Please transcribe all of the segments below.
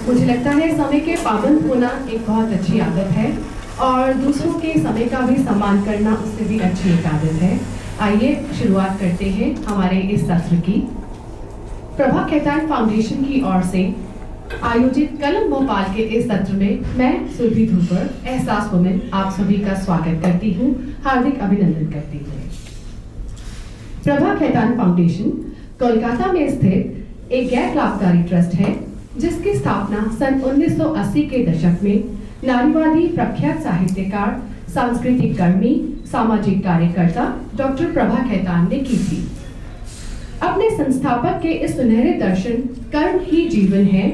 मुझे लगता है समय के पाबंद होना एक बहुत अच्छी आदत है और दूसरों के समय का भी सम्मान करना उससे भी अच्छी एक आदत है। आइए शुरुआत करते हैं हमारे इस सत्र की। प्रभा खेतान फाउंडेशन की ओर से आयोजित कलम भोपाल के इस सत्र में मैं सुरभि धूपर एहसास वुमेन आप सभी का स्वागत करती हूँ, हार्दिक अभिनंदन करती हूँ। प्रभा खेतान फाउंडेशन कोलकाता में स्थित एक गैर लाभकारी ट्रस्ट है जिसकी स्थापना सन 1980 के दशक में नारीवादी प्रख्यात साहित्यकार, सांस्कृतिक कर्मी, सामाजिक कार्यकर्ता डॉक्टर प्रभा खेतान ने की थी। अपने संस्थापक के इस सुनहरे दर्शन कर्म ही जीवन है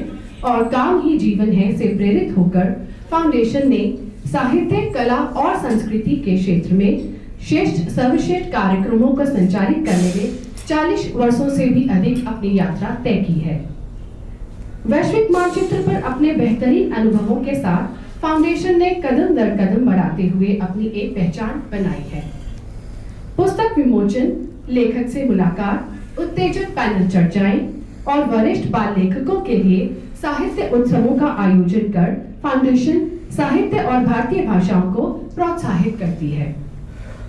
और काम ही जीवन है से प्रेरित होकर फाउंडेशन ने साहित्य, कला और संस्कृति के क्षेत्र में सर्वश्रेष्ठ कार्यक्रमों को संचालित करने में 40 वर्षों से भी अधिक अपनी यात्रा तय की है। वैश्विक मानचित्र पर अपने बेहतरीन अनुभवों के साथ फाउंडेशन ने कदम दर कदम बढ़ाते हुए अपनी एक पहचान बनाई है। पुस्तक विमोचन, लेखक से मुलाकात, उत्तेजक पैनल चर्चाएं और वरिष्ठ बाल लेखकों के लिए साहित्य उत्सवों का आयोजन कर फाउंडेशन साहित्य और भारतीय भाषाओं को प्रोत्साहित करती है।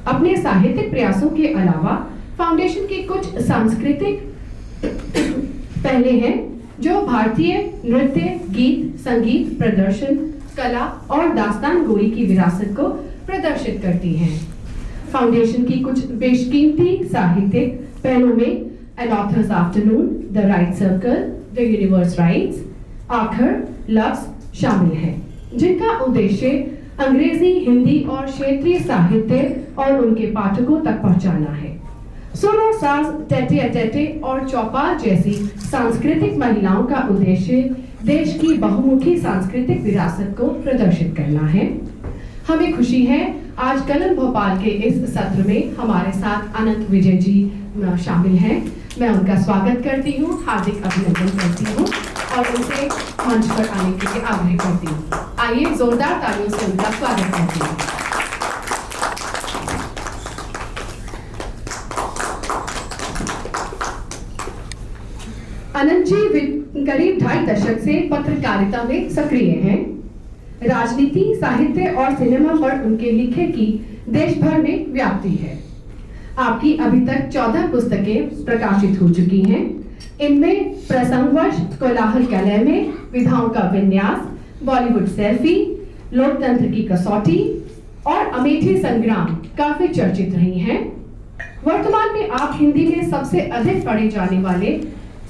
अपने साहित्यिक प्रयासों के अलावा फाउंडेशन की कुछ सांस्कृतिक पहले हैं जो भारतीय नृत्य, गीत, संगीत, प्रदर्शन, कला और दास्तान गोई की विरासत को प्रदर्शित करती हैं। फाउंडेशन की कुछ बेशकीमती साहित्यिक पहलों में an authors afternoon, the write circle, the universe writes, Aakhar, Lafz शामिल हैं, जिनका उद्देश्य अंग्रेजी, हिंदी और क्षेत्रीय साहित्य और उनके पाठकों तक पहुंचाना है। सुर और साज, टेटे अटेटे और चौपाल जैसी सांस्कृतिक महिलाओं का उद्देश्य देश की बहुमुखी सांस्कृतिक विरासत को प्रदर्शित करना है। हमें खुशी है आज कलम भोपाल के इस सत्र में हमारे साथ अनंत विजय जी शामिल हैं। मैं उनका स्वागत करती हूँ, हार्दिक अभिनंदन करती हूँ और उनसे मंच पर आने के लिए आग्रह करती हूँ। आइए जोरदार तालियों से उनका स्वागत करती हूँ। अनंत जी करीब 2.5 दशक से पत्रकारिता में सक्रिय हैं। राजनीति, साहित्य और सिनेमा पर उनके लिखे की देश भर में व्याप्ति है। आपकी अभी तक 14 पुस्तकें प्रकाशित हो चुकी हैं। इनमें प्रसंगवश, कोलाहल कलह में, विधाओं का विन्यास, बॉलीवुड सेल्फी, लोकतंत्र की कसौटी और अमेठी संग्राम काफी चर्चित रही हैं। वर्तमान में आप हिंदी में सबसे अधिक पढ़े जाने वाले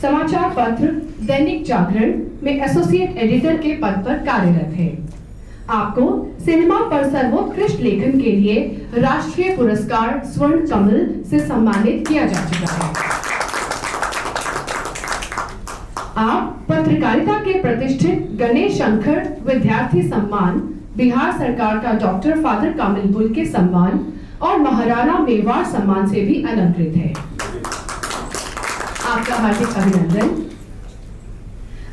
समाचार पत्र दैनिक जागरण में एसोसिएट एडिटर के पद पर कार्यरत हैं। आपको सिनेमा पर सर्वोत्कृष्ट लेखन के लिए राष्ट्रीय पुरस्कार स्वर्ण कमल से सम्मानित किया जा चुका है। आप पत्रकारिता के प्रतिष्ठित गणेश शंकर विद्यार्थी सम्मान, बिहार सरकार का डॉक्टर फादर कामिल बुल के सम्मान और महाराणा मेवाड़ सम्मान से भी अलंकृत है। आपका हार्दिक अभिनंदन।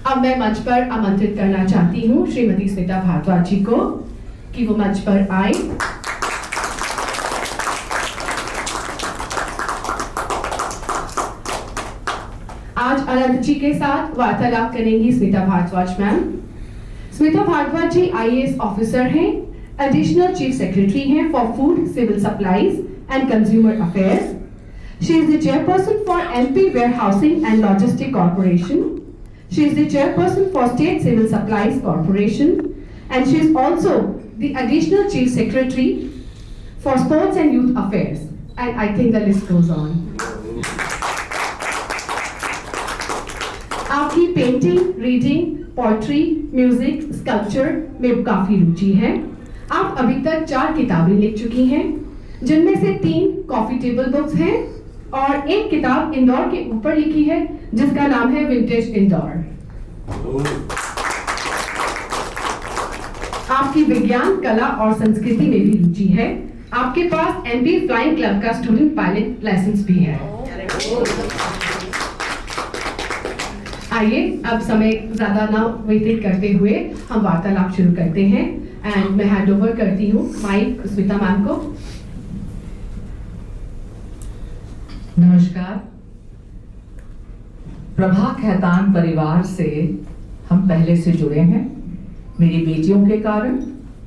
अब मैं मंच पर आमंत्रित करना चाहती हूँ श्रीमती स्मिता भारद्वाज जी को कि वो मंच पर आए। आज अनंत जी के साथ वार्तालाप करेंगी Smita Bhardwaj ma'am. Smita Bhardwaj ji IAS officer हैं, एडिशनल चीफ सेक्रेटरी हैं for food, civil supplies and consumer affairs. She is the chairperson for MP Warehousing and Logistic Corporation. She is the chairperson for State Civil Supplies Corporation, and she is also the additional chief secretary for Sports and Youth Affairs. And I think the list goes on. आपकी painting, reading, poetry, music, sculpture में काफी रुचि है। आप अभी तक 4 किताबें लिख चुकी हैं, जिनमें से 3 कॉफी टेबल बुक्स हैं और एक किताब इंदौर के ऊपर लिखी है जिसका नाम है विंटेज इंदौर। आपकी विज्ञान, कला और संस्कृति में भी रुचि है। आपके पास MP फ्लाइंग क्लब का स्टूडेंट पायलट लाइसेंस भी है। आइए अब समय ज्यादा ना व्यतीत करते हुए हम वार्तालाप शुरू करते हैं एंड मैं हैंड ओवर करती हूँ माइक स्मिता मैम को। नमस्कार। प्रभा खेतान परिवार से हम पहले से जुड़े हैं मेरी बेटियों के कारण,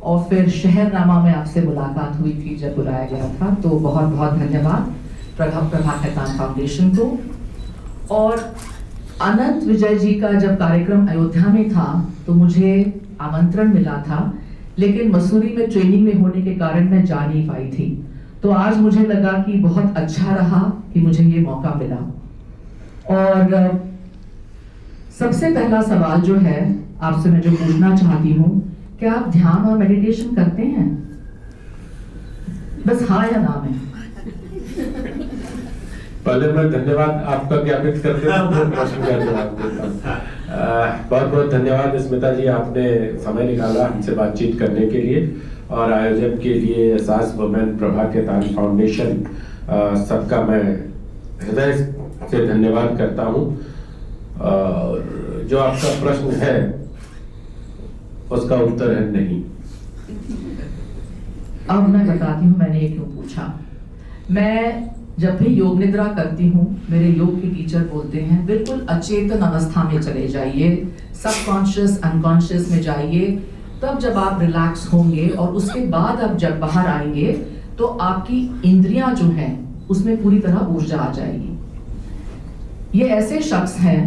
और फिर शहरनामा में आपसे मुलाकात हुई थी जब बुलाया गया था, तो बहुत बहुत धन्यवाद प्रभा खैतान फाउंडेशन को। और अनंत विजय जी का जब कार्यक्रम अयोध्या में था तो मुझे आमंत्रण मिला था, लेकिन मसूरी में ट्रेनिंग में होने के कारण मैं जा नहीं पाई थी। तो आज मुझे लगा कि बहुत अच्छा रहा कि मुझे ये मौका मिला। और सबसे पहला सवाल जो है आपसे मैं जो पूछना चाहती हूँ, क्या आप ध्यान और मेडिटेशन करते हैं? बस हाँ या ना में? पहले मैं धन्यवाद आपका ज्ञापित कर देता हूँ, फिर प्रश्न का जवाब देता हूँ। बहुत बहुत धन्यवाद स्मिता जी, आपने समय निकाला हमसे बातचीत करने के लिए, और आयोजन के लिए एहसास वुमेन प्रभा खैतान फाउंडेशन सबका मैं हृदय से धन्यवाद करता हूँ। जो आपका प्रश्न है उसका उत्तर है नहीं। अब मैं बताती हूँ मैंने ये क्यों पूछा। मैं जब भी योग निद्रा करती हूँ, मेरे योग के टीचर बोलते हैं बिल्कुल अचेतन अवस्था में चले जाइए, सबकॉन्शियस अनकॉन्शियस में जाइए, तब जब आप रिलैक्स होंगे और उसके बाद अब जब बाहर आएंगे तो आपकी इंद्रियां जो हैं उसमें पूरी तरह ऊर्जा आ जाएगी। ये ऐसे शख्स हैं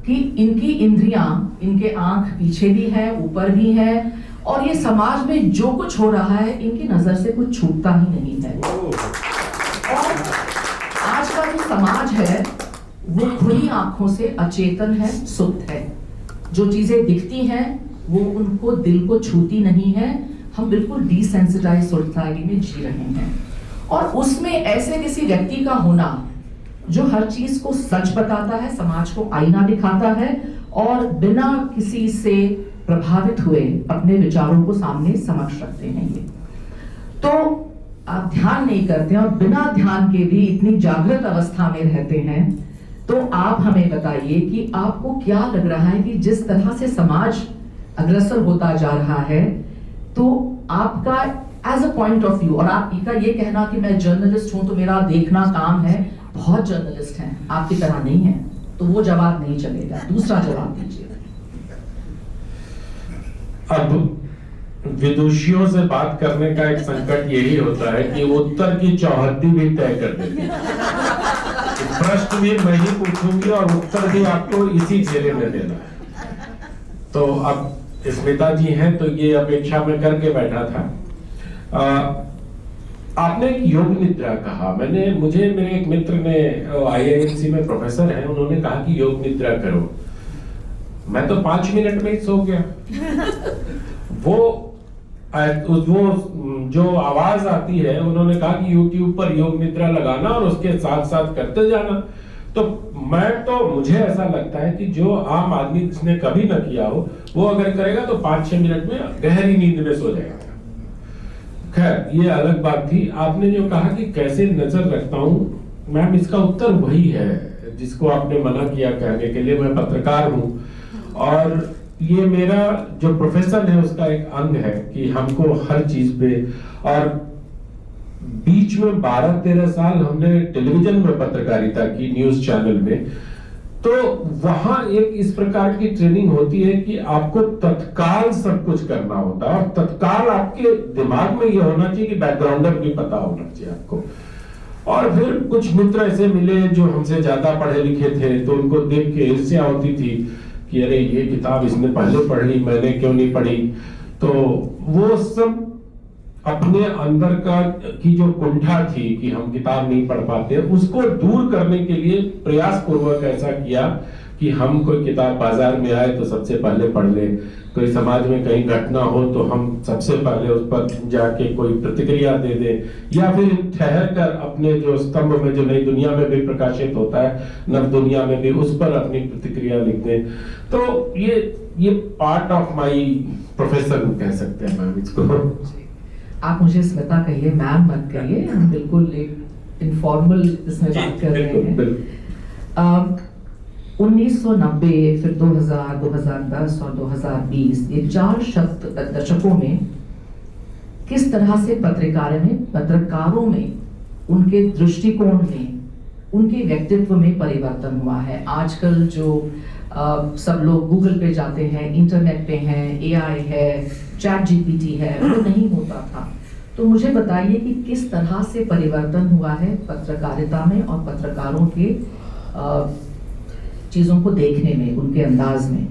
कि इनकी इंद्रियां, इनके आंख पीछे भी है, ऊपर भी है, और ये समाज में जो कुछ हो रहा है इनकी नजर से कुछ छूटता ही नहीं है। और आज का जो समाज है वो खुली आंखों से अचेतन है, सुप्त है। जो चीजें दिखती हैं वो उनको दिल को छूती नहीं है। हम बिल्कुल डिसेंसिटाइज सोसाइटी में जी रहे हैं, और उसमें ऐसे किसी व्यक्ति का होना जो हर चीज को सच बताता है, समाज को आईना दिखाता है, और बिना किसी से प्रभावित हुए अपने विचारों को सामने समक्ष रखते हैं। ये तो आप ध्यान नहीं करते और बिना ध्यान के भी इतनी जागृत अवस्था में रहते हैं, तो आप हमें बताइए कि आपको क्या लग रहा है कि जिस तरह से समाज अग्रसर होता जा रहा है, तो आपका as a point of view, और आपका ये कहना कि मैं जर्नलिस्ट हूं तो मेरा देखना काम है, बहुत जर्नलिस्ट हैं आपकी तरह नहीं है, तो वो जवाब नहीं चलेगा। दूसरा जवाब दीजिए। अब विदुषियों से बात करने का एक संकट यही होता है कि उत्तर की चौहद्दी भी तय कर देती है। प्रश्न भी मैं ही पूछूंगी और उत्तर भी आपको इसी घेरे में देना है। तो अब स्मिता जी हैं तो ये अपेक्षा में करके बैठा था। आपने योग निद्रा कहा, मुझे मेरे एक मित्र ने IIMC में प्रोफेसर हैं, उन्होंने कहा कि योग निद्रा करो। मैं तो 5 मिनट में ही सो गया। वो जो आवाज आती है, उन्होंने कहा कि YouTube पर योग निद्रा लगाना और उसके साथ साथ करते जाना। तो मुझे ऐसा लगता है कि जो आम आदमी जिसने कभी न किया हो वो अगर करेगा तो 5-6 मिनट में गहरी नींद में सो जाएगा। खैर ये अलग बात थी। आपने जो कहा कि कैसे नजर रखता हूँ, मैम इसका उत्तर वही है जिसको आपने मना किया कहने के लिए। मैं पत्रकार हूँ और ये मेरा जो प्रोफेशन है उसका एक अंग है कि हमको हर चीज पे, और बीच में 12-13 साल हमने टेलीविजन में पत्रकारिता की, न्यूज चैनल में। तो वहां एक इस प्रकार की ट्रेनिंग होती है कि आपको तत्काल सब कुछ करना होता है, और तत्काल आपके दिमाग में ये होना चाहिए कि बैकग्राउंडर भी पता होना चाहिए आपको। और फिर कुछ मित्र ऐसे मिले जो हमसे ज्यादा पढ़े लिखे थे, तो उनको देख के ईर्ष्या होती थी कि अरे ये किताब इसने पहले पढ़ ली, मैंने क्यों नहीं पढ़ी। तो वो सब अपने अंदर की जो कुंठा थी कि हम किताब नहीं पढ़ पाते, उसको दूर करने के लिए प्रयास पूर्वक ऐसा किया कि हम कोई किताब बाजार में आए तो सबसे पहले पढ़ ले, कोई समाज में कहीं घटना हो तो हम सबसे पहले उस पर जाके कोई प्रतिक्रिया दे दे, या फिर ठहर कर अपने जो स्तंभ में जो नई दुनिया में भी प्रकाशित होता है, नव दुनिया में भी, उस पर अपनी प्रतिक्रिया लिख दे। तो ये पार्ट ऑफ माई प्रोफेशन कह सकते हैं मैम इसको। आप मुझे स्मिता कहिए, मैम मत कहिए, हम बिल्कुल एक इनफॉर्मल इसमें बात कर रहे हैं। 1990, फिर 2000, 2010 और 2020, ये 4 दशकों में किस तरह से पत्रकारों में, उनके दृष्टिकोण में, उनके व्यक्तित्व में परिवर्तन हुआ है। आजकल जो सब लोग गूगल पे जाते हैं, इंटरनेट पे हैं, एआई है, चैट जीपीटी है, वो नहीं होता था। तो मुझे बताइए कि किस तरह से परिवर्तन हुआ है पत्रकारिता में और पत्रकारों के चीजों को देखने में, उनके अंदाज में।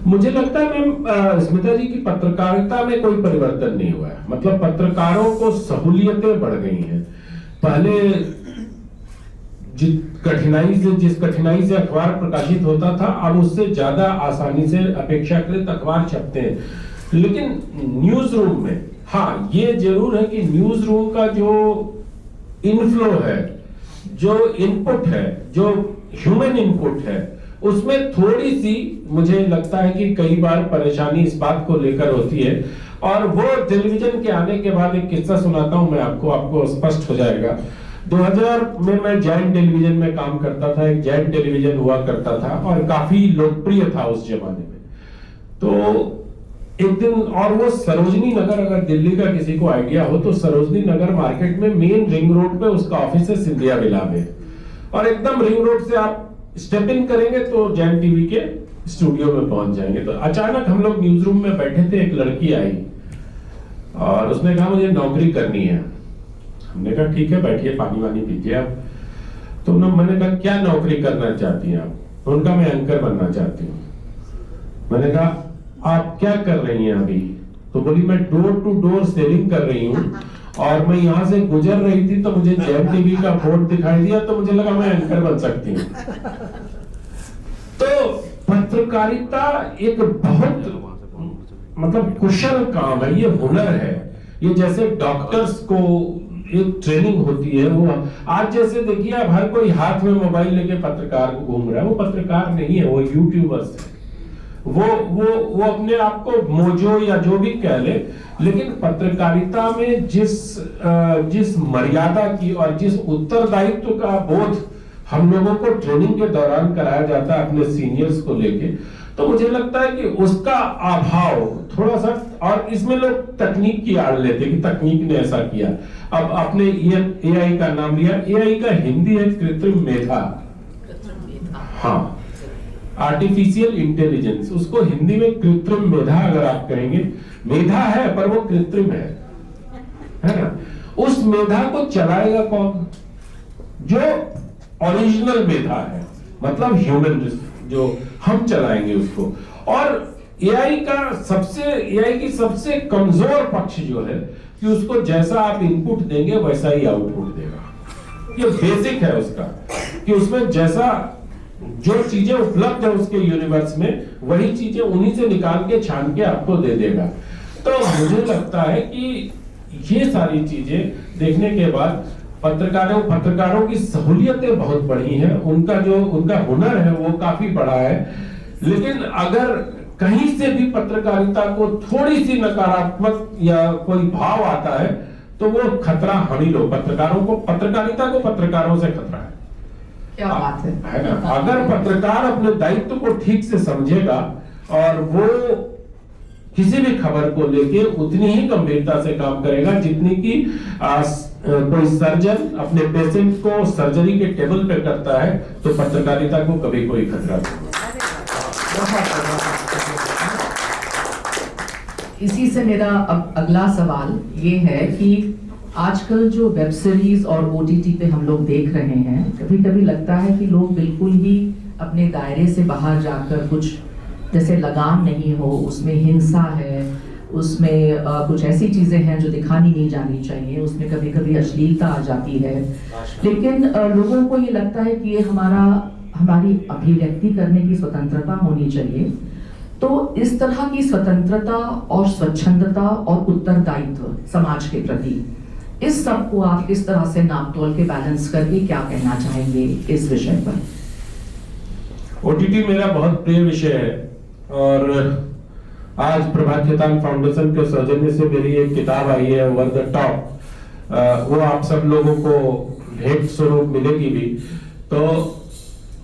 मुझे लगता है मैम स्मिता जी की पत्रकारिता में कोई परिवर्तन नहीं हुआ है। मतलब पत्रकारों को सहूलियतें बढ़ गई हैं। पहले जिस कठिनाई से अखबार प्रकाशित होता था, अब उससे ज्यादा आसानी से अपेक्षाकृत अखबार छपते हैं। लेकिन न्यूज रूम में हाँ ये जरूर है कि न्यूज रूम का जो इनफ्लो है, जो इनपुट है, जो ह्यूमन इनपुट है, उसमें थोड़ी सी मुझे लगता है कि कई बार परेशानी इस बात को लेकर होती है। और वो टेलीविजन के आने के बाद एक किस्सा सुनाता हूं मैं आपको स्पष्ट हो जाएगा। 2000 में मैं जैन टेलीविजन में काम करता था। एक जैन टेलीविजन हुआ करता था और काफी लोकप्रिय था उस जमाने में। तो एक दिन, और वो सरोजनी नगर, अगर दिल्ली का किसी को आइडिया हो तो सरोजनी नगर मार्केट में मेन रिंग रोड पे उसका ऑफिस है, सिंधिया विला में। और एकदम रिंग रोड से आप स्टेप इन करेंगे तो जैन टीवी के स्टूडियो में पहुंच जाएंगे। तो अचानक हम लोग न्यूज रूम में बैठे थे, एक लड़की आई और उसने कहा मुझे नौकरी करनी है। हमने कहा ठीक है, बैठिए, पानी वानी पीजिए आप। तो मैंने कहा क्या नौकरी करना चाहती हैं आप? उनका मैं एंकर बनना चाहती हूँ। मैंने कहा आप क्या कर रही हैं अभी? तो बोली मैं डोर टू डोर सेलिंग कर रही हूँ और मैं यहाँ से गुजर रही थी तो मुझे जैन टीवी का बोर्ड दिखाई दिया तो मुझे लगा मैं एंकर बन सकती हूँ। तो पत्रकारिता एक बहुत मतलब कुशल काम है, ये हुनर है। ये जैसे डॉक्टर्स को एक ट्रेनिंग होती है, वो आज जैसे देखिए अब हर कोई हाथ में मोबाइल लेके पत्रकार घूम रहा है, वो पत्रकार नहीं है, वो यूट्यूबर्स है। वो अपने आप को मोजो या जो भी कह ले, लेकिन पत्रकारिता में जिस मर्यादा की और जिस उत्तरदायित्व का बोध हम लोगों को ट्रेनिंग के दौरान कराया जाता है अपने सीनियर्स को लेके, तो मुझे लगता है कि उसका अभाव थोड़ा सा, और इसमें लोग तकनीक की आड़ लेते कि तकनीक ने ऐसा किया। अब आपने एआई का नाम लिया, एआई का हिंदी है कृत्रिम मेधा। हाँ, आर्टिफिशियल इंटेलिजेंस, उसको हिंदी में कृत्रिम मेधा अगर आप कहेंगे, मेधा है पर वो कृत्रिम है ना। उस मेधा को चलाएगा कौन? जो ओरिजिनल मेधा है, मतलब ह्यूमन, जो हम चलाएंगे उसको। और एआई की सबसे कमजोर पक्ष जो है कि उसको जैसा आप इनपुट देंगे वैसा ही आउटपुट देगा। ये बेसिक है उसका कि उसमें जैसा जो चीजें उपलब्ध है उसके यूनिवर्स में, वही चीजें उन्हीं से निकाल के छान के आपको दे देगा। तो मुझे लगता है कि ये सारी चीजें देखने के बाद पत्रकारों की सहूलियतें बहुत बढ़ी हैं, उनका हुनर है वो काफी बड़ा है। लेकिन अगर कहीं से भी पत्रकारिता को थोड़ी सी नकारात्मक या कोई भाव आता है तो वो खतरा हम ही लोग पत्रकारिता को पत्रकारों से खतरा है। क्या बात है ना? अगर पत्रकार अपने दायित्व को ठीक से समझेगा और वो किसी भी खबर को लेके उतनी ही गंभीरता से काम करेगा जितनी की कोई सर्जन अपने पेशेंट को सर्जरी के टेबल पे करता है, तो पत्रकारिता को कभी कोई खतरा नहीं। इसी से मेरा अब अगला सवाल ये है कि आजकल जो वेब सीरीज और ओटीटी पे हम लोग देख रहे हैं, कभी कभी लगता है कि लोग बिल्कुल ही अपने दायरे से बाहर जाकर, कुछ जैसे लगाम नहीं हो, उसमें हिंसा है, उसमें कुछ ऐसी चीजें हैं जो दिखानी नहीं जानी चाहिए, उसमें कभी कभी अश्लीलता आ जाती है। लेकिन लोगों को ये लगता है कि ये हमारी अभिव्यक्ति करने की स्वतंत्रता होनी चाहिए। तो इस तरह की स्वतंत्रता और स्वच्छंदता और उत्तरदायित्व समाज के प्रति, इस सब को आप किस तरह से नाप तोल के बैलेंस करके क्या कहना चाहेंगे इस विषय पर? ओटीटी मेरा बहुत प्रिय विषय है और आज प्रभात खतान फाउंडेशन के सौजन्य से मेरी एक किताब आई है ओवर द टॉप, वो आप सब लोगों को भेंट स्वरूप मिलेगी भी। तो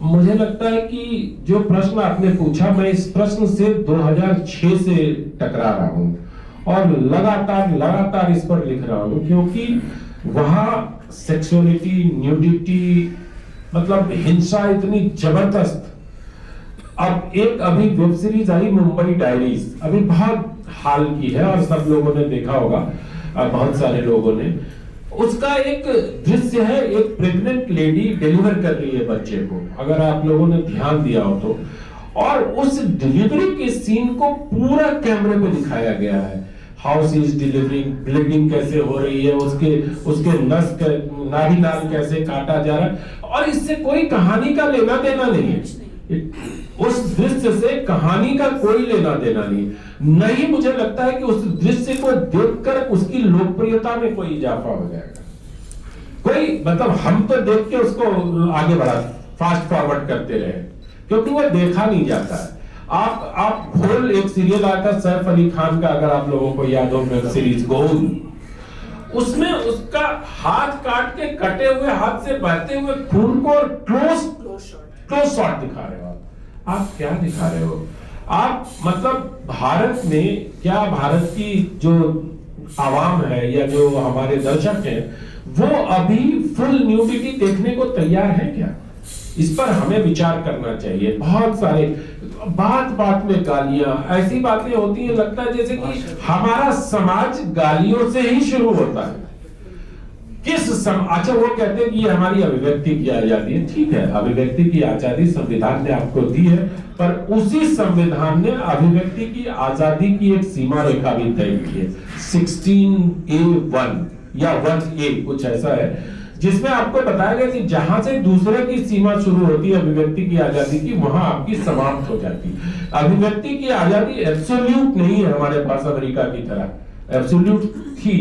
मुझे लगता है कि जो प्रश्न आपने पूछा, मैं इस प्रश्न से 2006 से टकरा रहा हूं और लगातार इस पर लिख रहा हूं, क्योंकि वहां सेक्सुअलिटी, न्यूडिटी, मतलब हिंसा इतनी जबरदस्त अब एक अभी वेब सीरीज आई मुंबई डायरीज, अभी बहुत हाल की है और सब लोगों ने देखा होगा, बहुत सारे लोगों ने। उसका एक दृश्य है, एक प्रेग्नेंट लेडी डिलीवर कर रही है बच्चे को, अगर आप लोगों ने ध्यान दिया हो तो, और उस डिलीवरी के सीन को पूरा कैमरे पे दिखाया गया है। How she is delivering, bleeding कैसे हो रही है, उसके नाभि नाल कैसे काटा जा रहा है, और इससे कोई कहानी का लेना देना नहीं है। उस दृश्य से कहानी का कोई लेना देना नहीं मुझे लगता है कि उस दृश्य को देखकर उसकी लोकप्रियता में कोई इजाफा हो जाएगा। कोई मतलब हम तो देख के उसको आगे बढ़ा फास्ट फॉरवर्ड करते रहे, क्योंकि वो देखा नहीं जाता है। आप घोल, एक सीरियल आया था सैफ अली खान का, अगर आप लोगों को याद हो, वेब सीरीज गोल, उसमें उसका हाथ काट के कटे हुए हाथ से बहते हुए खून को और क्लोज शॉट दिखा रहे हो। आप क्या दिखा रहे हो? आप मतलब भारत में क्या, भारत की जो आवाम है या जो हमारे दर्शक हैं, वो अभी फुल न्यूडिटी देखने को तैयार है क्या? इस पर हमें विचार करना चाहिए। बहुत सारे बात में गालियां, ऐसी बातें होती है, लगता है जैसे कि हमारा समाज गालियों से ही शुरू होता है। अच्छा, वो कहते हैं कि ये हमारी अभिव्यक्ति की आजादी है। ठीक है, अभिव्यक्ति की आजादी संविधान ने आपको दी है, पर उसी संविधान ने अभिव्यक्ति की आजादी की एक सीमा रेखा भी तय की है, 16A1 या 1A कुछ ऐसा है, जिसमें आपको बताया गया कि जहां से दूसरे की सीमा शुरू होती है अभिव्यक्ति की आजादी की, वहां आपकी समाप्त हो जाती है। अभिव्यक्ति की आजादी एब्सोल्यूट नहीं है हमारे पास अमेरिका की तरह, एब्सोल्यूट थी,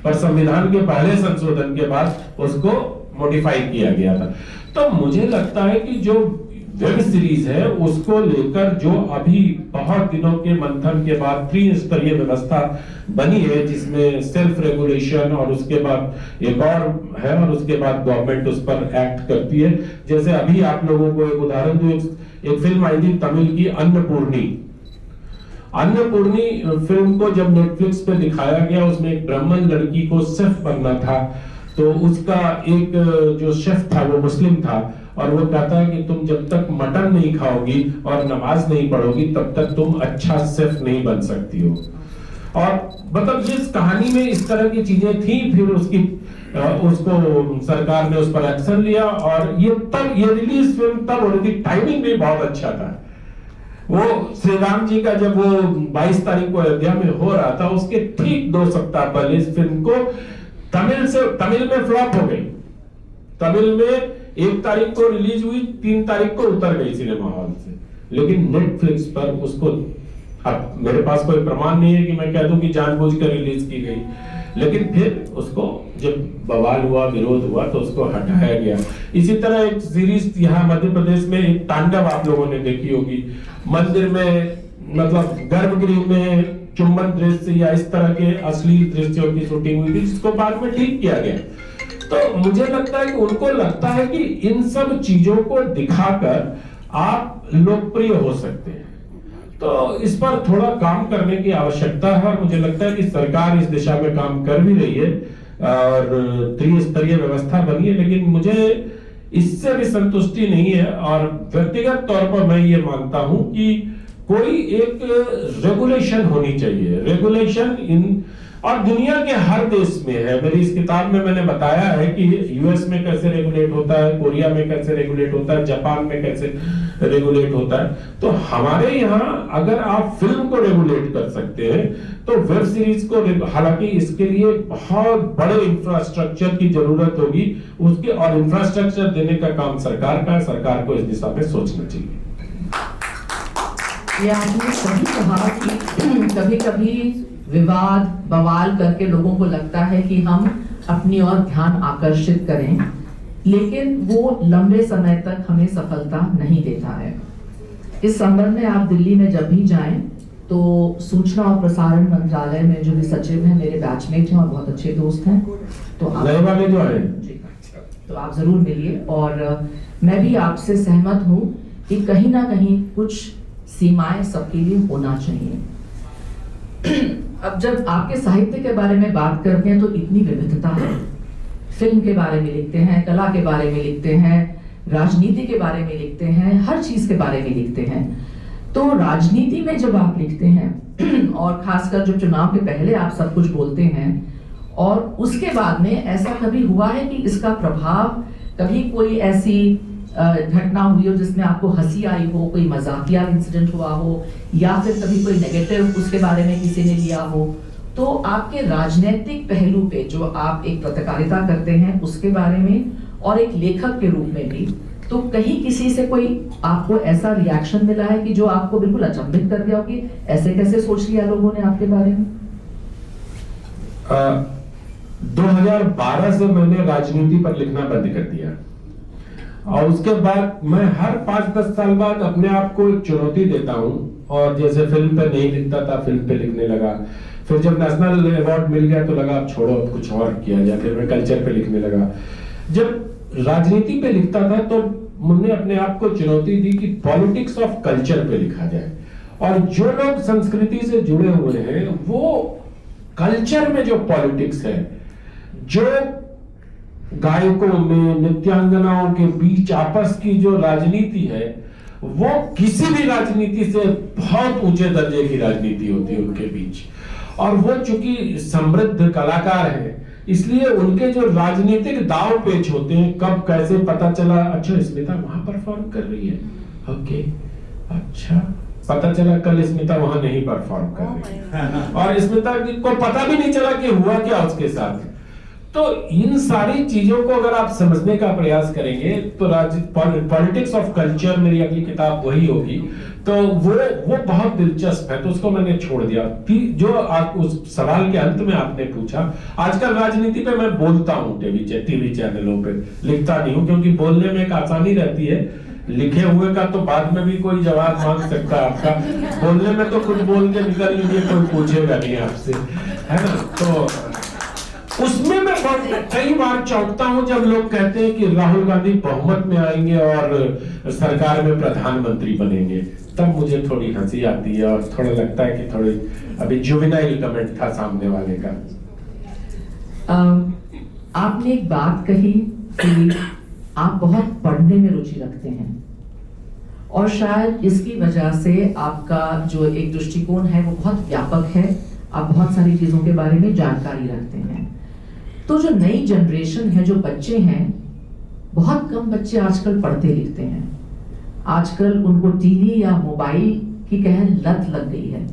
पर संविधान के पहले संशोधन के बाद उसको मॉडिफाई किया गया था। तो मुझे लगता है कि जो वेब सीरीज है उसको लेकर जो अभी बहुत दिनों के मंथन के बाद त्रिस्तरीय व्यवस्था बनी है, जिसमें सेल्फ रेगुलेशन और उसके बाद एक और है, और उसके बाद गवर्नमेंट उस पर एक्ट करती है। जैसे अभी आप लोगों को एक उदाहरण दूं, एक फिल्म आई थी तमिल की अन्नपूर्णी फिल्म को जब नेटफ्लिक्स पे दिखाया गया, उसमें एक ब्राह्मण लड़की को शेफ बनना था, तो उसका एक जो शेफ था वो मुस्लिम था, और वो कहता है कि तुम जब तक मटन नहीं खाओगी और नमाज नहीं पढ़ोगी तब तक तुम अच्छा शेफ नहीं बन सकती हो। और मतलब जिस कहानी में इस तरह की चीजें थी, फिर उसको सरकार ने उस पर एक्शन लिया, और ये रिलीज फिल्म तब हो रही थी, टाइमिंग भी बहुत अच्छा था। वो श्री राम जी का जब वो 22 तारीख को अयोध्या में हो रहा था, उसके ठीक 2 सप्ताह पहले इस फिल्म को तमिल में फ्लॉप हो गई। तमिल में 1 तारीख को रिलीज हुई, 3 तारीख को उतर गई सिनेमा हॉल से, लेकिन नेटफ्लिक्स पर उसको, अब मेरे पास कोई प्रमाण नहीं है कि मैं कह दूं कि जानबूझकर रिलीज की गई, लेकिन फिर उसको जब बवाल हुआ, विरोध हुआ, तो उसको हटाया गया। इसी तरह एक सीरीज यहाँ मध्य प्रदेश में, एक तांडव आप लोगों ने देखी होगी, मंदिर में मतलब गर्भगृह में चुंबन दृश्य या इस तरह के अश्लील दृश्यों की शूटिंग हुई थी, जिसको बाद में ठीक किया गया। तो मुझे लगता है कि उनको लगता है कि इन सब चीजों को दिखाकर आप लोकप्रिय हो सकते हैं, तो इस पर थोड़ा काम करने की आवश्यकता है, और मुझे लगता है कि सरकार इस दिशा में काम कर भी रही है और त्रिस्तरीय व्यवस्था बनी है, लेकिन मुझे इससे भी संतुष्टि नहीं है। और व्यक्तिगत तौर पर मैं ये मानता हूं कि कोई एक रेगुलेशन होनी चाहिए, रेगुलेशन इन, और दुनिया के हर देश में है। मेरी इस किताब में मैंने बताया है कि यूएस में कैसे रेगुलेट होता है, कोरिया में कैसे रेगुलेट होता है, जापान में कैसे रेगुलेट होता है। तो हमारे यहाँ अगर आप फिल्म को रेगुलेट कर सकते हैं तो वेब सीरीज को, हालांकि इसके लिए बहुत बड़े इंफ्रास्ट्रक्चर की जरूरत होगी उसके, और इंफ्रास्ट्रक्चर देने का काम सरकार का है, सरकार को इस दिशा में सोचना चाहिए। ये आपने सही कहा कि कभी-कभी विवाद बवाल करके लोगों को लगता है कि हम अपनी ओर ध्यान आकर्षित करें, लेकिन वो लंबे समय तक हमें सफलता नहीं देता है। इस संबंध में आप दिल्ली में जब भी जाएं तो सूचना और प्रसारण मंत्रालय में जो भी सचिव हैं मेरे बैचमेट हैं और बहुत अच्छे दोस्त हैं, तो आप जरूर मिलिए। और मैं भी आपसे सहमत हूँ कि कहीं ना कहीं कुछ सीमाएं सबके लिए होना चाहिए। अब जब आपके साहित्य के बारे में बात करते हैं तो इतनी विविधता है, फिल्म के बारे में लिखते हैं, कला के बारे में लिखते हैं, राजनीति के बारे में लिखते हैं, हर चीज के बारे में लिखते हैं। तो राजनीति में जब आप लिखते हैं और खासकर जब चुनाव के पहले आप सब कुछ बोलते हैं और उसके बाद में ऐसा कभी हुआ है कि इसका प्रभाव, कभी कोई ऐसी घटना हुई हो जिसमें आपको हंसी आई हो, कोई मजाकिया इंसिडेंट हुआ हो, या फिर कभी कोई नेगेटिव उसके बारे में किसी ने लिया हो, तो आपके राजनीतिक पहलू पे जो आप एक पत्रकारिता करते हैं उसके बारे में और एक लेखक के रूप में भी, तो कहीं किसी से कोई आपको ऐसा रिएक्शन मिला है कि जो आपको बिल्कुल अचंभित कर दिया हो कि ऐसे कैसे सोच लिया लोगों ने आपके बारे में? 2012 से मैंने राजनीति पर लिखना बंद कर दिया और उसके बाद मैं हर 5-10 साल बाद अपने आप को एक चुनौती देता हूं, और जैसे फिल्म पे नहीं लिखता था, फिल्म पे लिखने लगा। फिर जब नेशनल अवार्ड मिल गया तो लगा अब छोड़ो, अब कुछ और किया जाए, फिर मैं कल्चर पे लिखने लगा। जब राजनीति पे लिखता था तो मैंने अपने आप को चुनौती दी कि पॉलिटिक्स ऑफ कल्चर पे लिखा जाए, और जो लोग संस्कृति से जुड़े हुए हैं वो कल्चर में जो पॉलिटिक्स है, जो गायकों में, नित्यांगनाओं के बीच आपस की जो राजनीति है, वो किसी भी राजनीति से बहुत ऊंचे दर्जे की राजनीति होती है उनके बीच। और वो चूंकि समृद्ध कलाकार हैं, इसलिए उनके जो राजनीतिक दाव पेच होते हैं, कब कैसे पता चला अच्छा स्मिता वहां परफॉर्म कर रही है, ओके, अच्छा पता चला कल स्मिता वहां नहीं परफॉर्म कर रही है, और स्मिता को पता भी नहीं चला कि हुआ क्या उसके साथ। तो इन सारी चीजों को अगर आप समझने का प्रयास करेंगे तो पॉलिटिक्स ऑफ कल्चर मेरी अगली किताब वही होगी। तो वो बहुत दिलचस्प है, तो उसको मैंने छोड़ दिया। जो आप उस सवाल के अंत में आपने पूछा, आजकल राजनीति पे मैं बोलता हूँ टीवी चैनलों पे, लिखता नहीं हूँ क्योंकि बोलने में एक आसानी रहती है, लिखे हुए का तो बाद में भी कोई जवाब मांग सकता है आपका, बोलने में तो कुछ बोल के निकल लीजिए, कोई पूछेगा नहीं आपसे, है ना। तो उसमें मैं कई बार चौंकता हूं जब लोग कहते हैं कि राहुल गांधी बहुमत में आएंगे और सरकार में प्रधानमंत्री बनेंगे, तब मुझे थोड़ी हंसी आती है और थोड़ा लगता है कि थोड़ी अभी जुवेनाइल कमेंट था सामने वाले का। आपने एक बात कही कि आप बहुत पढ़ने में रुचि रखते हैं और शायद इसकी वजह से आपका जो एक दृष्टिकोण है वो बहुत व्यापक है, आप बहुत सारी चीजों के बारे में जानकारी रखते हैं। तो जो नई जनरेशन है, जो बच्चे हैं, बहुत कम बच्चे आजकल पढ़ते लिखते हैं। आजकल उनको टीवी या मोबाइल की कहें लत लग गई है,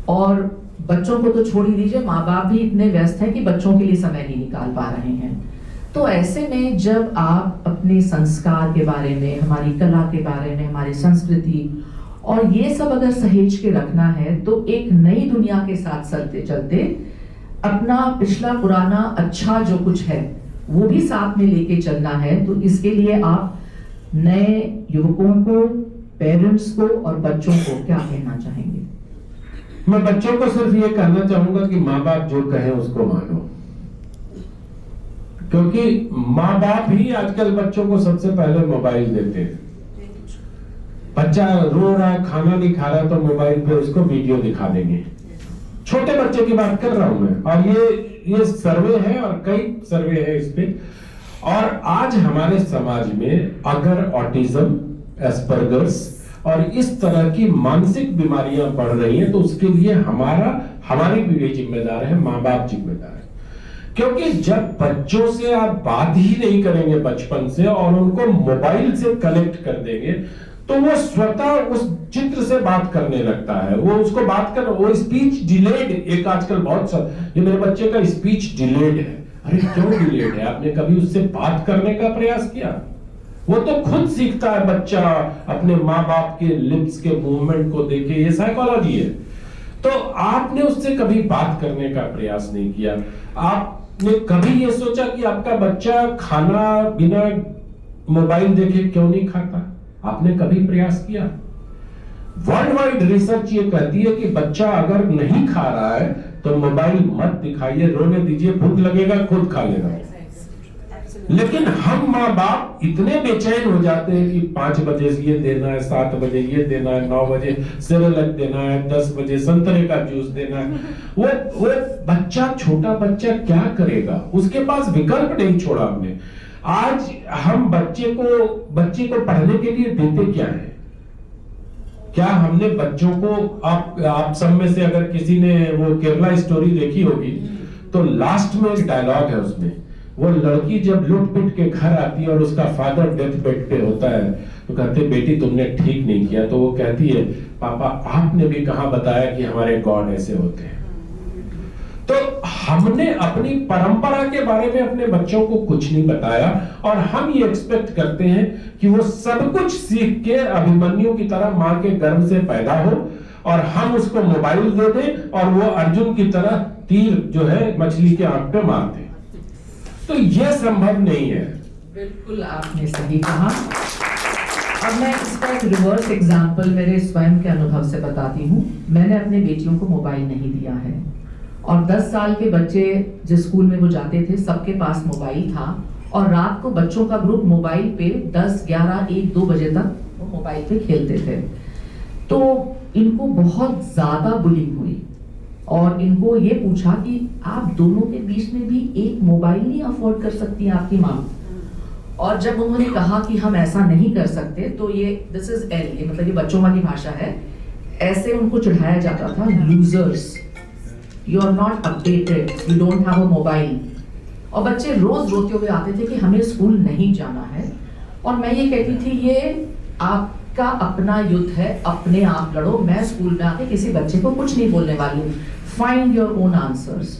और बच्चों को तो छोड़ ही दीजिए, माँ बाप भी इतने व्यस्त हैं कि बच्चों के लिए समय नहीं निकाल पा रहे हैं। तो ऐसे में जब आप अपने संस्कार के बारे में, हमारी कला के बारे में, हमारी संस्कृति और ये सब अगर सहेज के रखना है, तो एक नई दुनिया के साथ चलते चलते अपना पिछला पुराना अच्छा जो कुछ है वो भी साथ में लेके चलना है। तो इसके लिए आप नए युवकों को, पेरेंट्स को और बच्चों को क्या कहना चाहेंगे? मैं बच्चों को सिर्फ ये कहना चाहूंगा कि माँ बाप जो कहें उसको मानो, क्योंकि माँ बाप ही आजकल बच्चों को सबसे पहले मोबाइल देते हैं। बच्चा रो रहा है, खाना नहीं खा रहा, तो मोबाइल पे उसको वीडियो दिखा देंगे। छोटे बच्चे की बात कर रहा हूं मैं, और ये सर्वे है और कई सर्वे है इस पे। और आज हमारे समाज में अगर ऑटिज्म, एस्पर्गर्स और इस तरह की मानसिक बीमारियां बढ़ रही हैं, तो उसके लिए हमारी पीढ़ी जिम्मेदार है, माँ बाप जिम्मेदार है। क्योंकि जब बच्चों से आप बात ही नहीं करेंगे बचपन से और उनको मोबाइल से कनेक्ट कर देंगे, तो वो स्वतः उस चित्र से बात करने लगता है, वो उसको बात कर, वो स्पीच डिलेड, एक आजकल बहुत सा, ये मेरे बच्चे का स्पीच डिलेड है। अरे क्यों डिलेड है? आपने कभी उससे बात करने का प्रयास किया? वो तो खुद सीखता है बच्चा अपने माँ बाप के लिप्स के मूवमेंट को देखे, ये साइकोलॉजी है। तो आपने उससे कभी बात करने का प्रयास नहीं किया। आपने कभी ये सोचा कि आपका बच्चा खाना बिना मोबाइल देखे क्यों नहीं खाता? आपने कभी प्रयास किया? वर्ल्ड वाइड रिसर्च ये कहती है कि बच्चा अगर नहीं खा रहा है तो मोबाइल मत दिखाइए, रोने दीजिए, भूख लगेगा खुद खा लेगा। लेकिन हम माँ बाप इतने बेचैन हो जाते हैं कि 5 बजे ये देना है, 7 बजे ये देना है, 9 बजे सेरेलैक देना है, 10 बजे संतरे का जूस देना है। वो बच्चा, छोटा बच्चा क्या करेगा? उसके पास विकल्प नहीं छोड़ा हमने। आज हम बच्चे को पढ़ने के लिए देते क्या है? क्या हमने बच्चों को, आप सब में से अगर किसी ने वो केरला स्टोरी देखी होगी तो लास्ट में एक डायलॉग है उसमें, वो लड़की जब लुट पिट के घर आती है और उसका फादर डेथ बेड पे होता है तो कहते बेटी तुमने ठीक नहीं किया, तो वो कहती है पापा आपने भी कहां बताया कि हमारे गॉड ऐसे होते हैं। तो हमने अपनी परंपरा के बारे में अपने बच्चों को कुछ नहीं बताया और हम ये एक्सपेक्ट करते हैं कि वो सब कुछ सीख के अभिमन्यु की तरह मां के गर्भ से पैदा हो और हम उसको मोबाइल दे दें और वो अर्जुन की तरह तीर जो है मछली के आंख पे मार दे। तो यह संभव नहीं है। बिल्कुल आपने सही कहा। अब मैं इसका एक रिवर्स एग्जांपल मेरे स्वयं के अनुभव से बताती हूँ। मैंने अपने बेटियों को मोबाइल नहीं दिया है और 10 साल के बच्चे जिस स्कूल में वो जाते थे सबके पास मोबाइल था और रात को बच्चों का ग्रुप मोबाइल पे 10, 11, 1, 2 बजे तक वो मोबाइल पे खेलते थे। तो इनको बहुत ज्यादा बुलिंग हुई और इनको ये पूछा कि आप दोनों के बीच में भी एक मोबाइल नहीं अफोर्ड कर सकती आपकी माँ। और जब उन्होंने कहा कि हम ऐसा नहीं कर सकते तो ये दिस इज एल, ये मतलब ये बच्चों वाली भाषा है, ऐसे उनको चिढ़ाया जाता था, losers, you are not updated, you don't have a mobile. और बच्चे रोज रोते हुए आते थे कि हमें स्कूल नहीं जाना है और मैं ये कहती थी ये आपका अपना युद्ध है, अपने आप लड़ो, मैं स्कूल में आके किसी बच्चे को कुछ नहीं बोलने वाली हूँ, फाइंड योर ओन आंसर्स।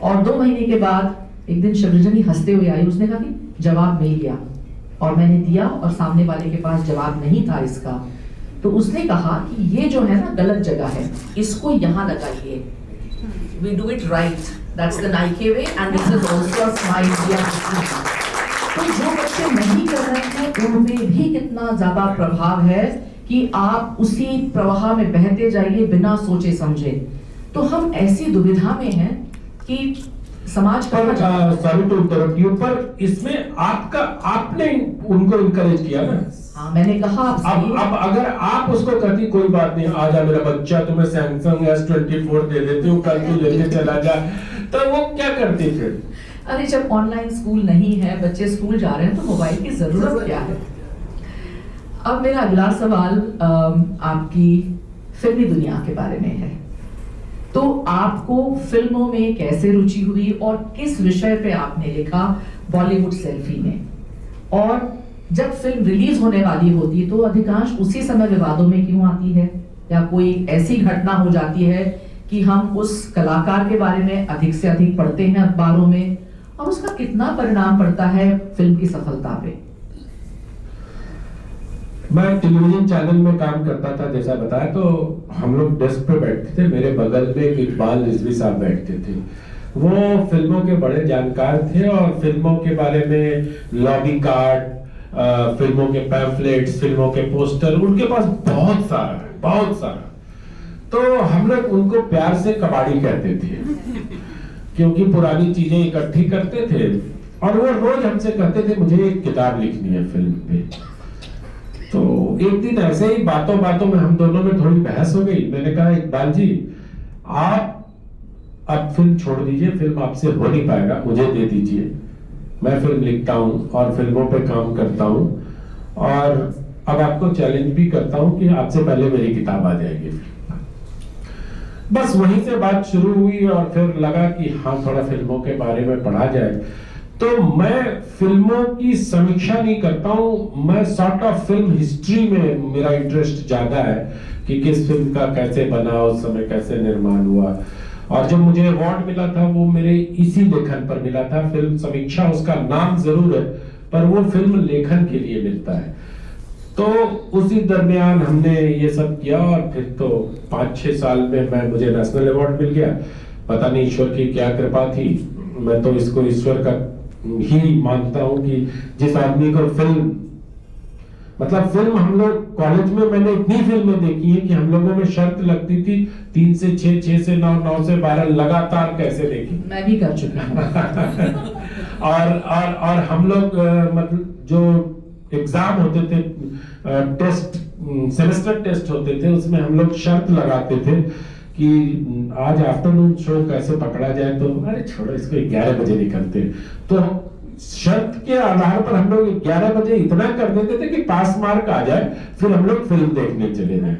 और 2 महीने के बाद एक दिन शिवरजनी हंसते हुए आई, उसने कहा कि जवाब मिल गया और मैंने दिया और सामने वाले के पास जवाब नहीं था इसका। तो उसने कहा कि ये जो है ना गलत जगह है, इसको यहाँ लगाइए, we do it right, that's the Nike way and this is also a smile we are giving। तो जो बच्चे नहीं कर रहे हैं उनमें भी कितना ज्यादा प्रभाव है कि आप उसी प्रवाह में बहते जाइए बिना सोचे समझे। तो हम ऐसी दुविधा में हैं कि समाज पर सॉरी टू इंटरप्ट यू, पर इसमें आपने उनको इनकरेज किया ना। हाँ, मैंने कहा अब अगर आप उसको कहती कोई बात नहीं, आ जा मेरा बच्चा, तुम्हें सैमसंग S24 दे देती हूँ, कल तू लेके चला जा, तो वो क्या करती फिर? अरे जब ऑनलाइन स्कूल नहीं है, बच्चे स्कूल जा रहे हैं तो मोबाइल की जरूरत क्या है? अब मेरा अगला सवाल आपकी फिल्मी दुनिया के बारे में है। तो आपको फिल्मों में कैसे रुचि हुई और किस विषय पे आपने लिखा बॉलीवुड सेल्फी में? और जब फिल्म रिलीज होने वाली होती है तो अधिकांश उसी समय विवादों में क्यों आती है, या कोई ऐसी घटना हो जाती है कि हम उस कलाकार के बारे में अधिक से अधिक पढ़ते हैं अखबारों में और उसका कितना परिणाम पड़ता है फिल्म की सफलता पे? मैं टेलीविजन चैनल में काम करता था, जैसा बताया, तो हम लोग डेस्क पे बैठते थे, मेरे बगल में एक इकबाल रिजवी साहब बैठते थे। वो फिल्मों के बड़े जानकार थे और फिल्मों के बारे में लॉबी कार्ड, फिल्मों के पैम्फलेट्स, फिल्मों के पोस्टर उनके पास बहुत सारा। तो हम लोग उनको प्यार से कबाड़ी कहते थे क्योंकि पुरानी चीजें इकट्ठी करते थे और वो रोज हमसे कहते थे मुझे एक किताब लिखनी है फिल्म पे। तो एक दिन ऐसे ही बातों बातों में हम दोनों में थोड़ी बहस हो गई। मैंने कहा इकबाल जी, आप अब फिल्म छोड़ दीजिए, फिल्म आपसे हो नहीं पाएगा, मुझे दे दीजिए, मैं फिल्म लिखता हूँ और फिल्मों पे काम करता हूँ और अब आपको चैलेंज भी करता हूँ कि आपसे पहले मेरी किताब आ जाएगी। बस वहीं से बात शुरू हुई और फिर लगा कि हाँ थोड़ा फिल्मों के बारे में पढ़ा जाए। तो मैं फिल्मों की समीक्षा नहीं करता हूँ, मैं सॉर्ट ऑफ फिल्म हिस्ट्री में मेरा इंटरेस्ट ज्यादा है कि किस फिल्म का कैसे बना, उस समय कैसे निर्माण हुआ। और जब मुझे अवार्ड मिला था वो मेरे इसी लेखन पर मिला था। फिल्म समीक्षा उसका नाम जरूर है पर वो फिल्म लेखन के लिए मिलता है। तो उसी दरमियान हमने ये सब किया और फिर तो 5-6 साल में मुझे नेशनल अवार्ड मिल गया। पता नहीं ईश्वर की क्या कृपा थी, मैं तो इसको ईश्वर का ही मानता हूँ कि जिस आदमी को फिल्म हम लोग कॉलेज में, मैंने इतनी फिल्में देखी है कि हम लोगों में शर्त लगती थी 3 से 6, 6 से 9, 9 से 12 लगातार कैसे देखें। मैं भी कर चुका हूँ। और हम लोग मतलब जो एग्जाम होते थे, टेस्ट, सेमेस्टर टेस्ट होते थे, उसमें हम लोग शर्त लगाते थे कि आज आफ्टरनून शो कैसे पकड़ा जाए, तो अरे छोड़ो इसको 11 बजे निकलते। तो शर्त के आधार पर हम लोग 11 बजे इतना कर देते थे कि पास मार्क आ जाए, फिर हम लोग फिल्म देखने चले जाए,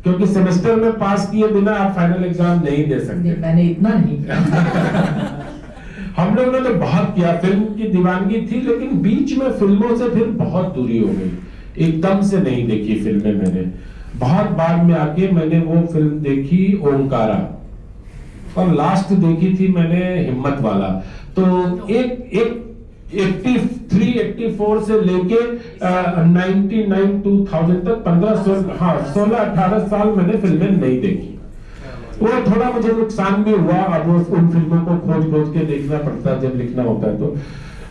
क्योंकि सेमेस्टर में पास किए बिना आप फाइनल एग्जाम नहीं दे सकते। मैंने इतना नहीं हम लोगों ने तो बहुत किया, फिल्म की दीवानगी थी, लेकिन बीच में फिल्मों से फिर बहुत दूरी हो गई, एकदम से नहीं देखी फिल्में मैंने। बहुत बाद में आके मैंने वो फिल्म देखी ओंकारा, और लास्ट देखी थी मैंने हिम्मत वाला। तो एक 83-84 से लेके 99-2000 तक 16-18 साल मैंने फिल्में नहीं देखी। वो थोड़ा मुझे नुकसान भी हुआ, अब उन फिल्मों को खोज के देखना पड़ता है जब लिखना होता है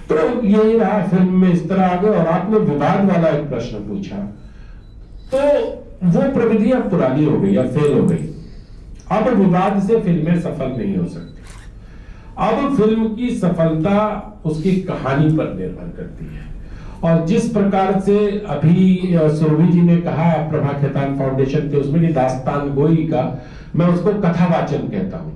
तो यही रहा, फिल्म में इस तरह आ गए। और आपने विवाद वाला एक प्रश्न पूछा, तो वो प्रविधि अब पुरानी हो गई, अब फेल हो गई। अब विवाद से फिल्में सफल नहीं हो सकती। अब फिल्म की सफलता उसकी कहानी पर निर्भर करती है, और जिस प्रकार से अभी सुरभि जी ने कहा प्रभा खेतान फाउंडेशन के उसमें कि दास्तान गोई का, मैं उसको कथावाचन कहता हूं,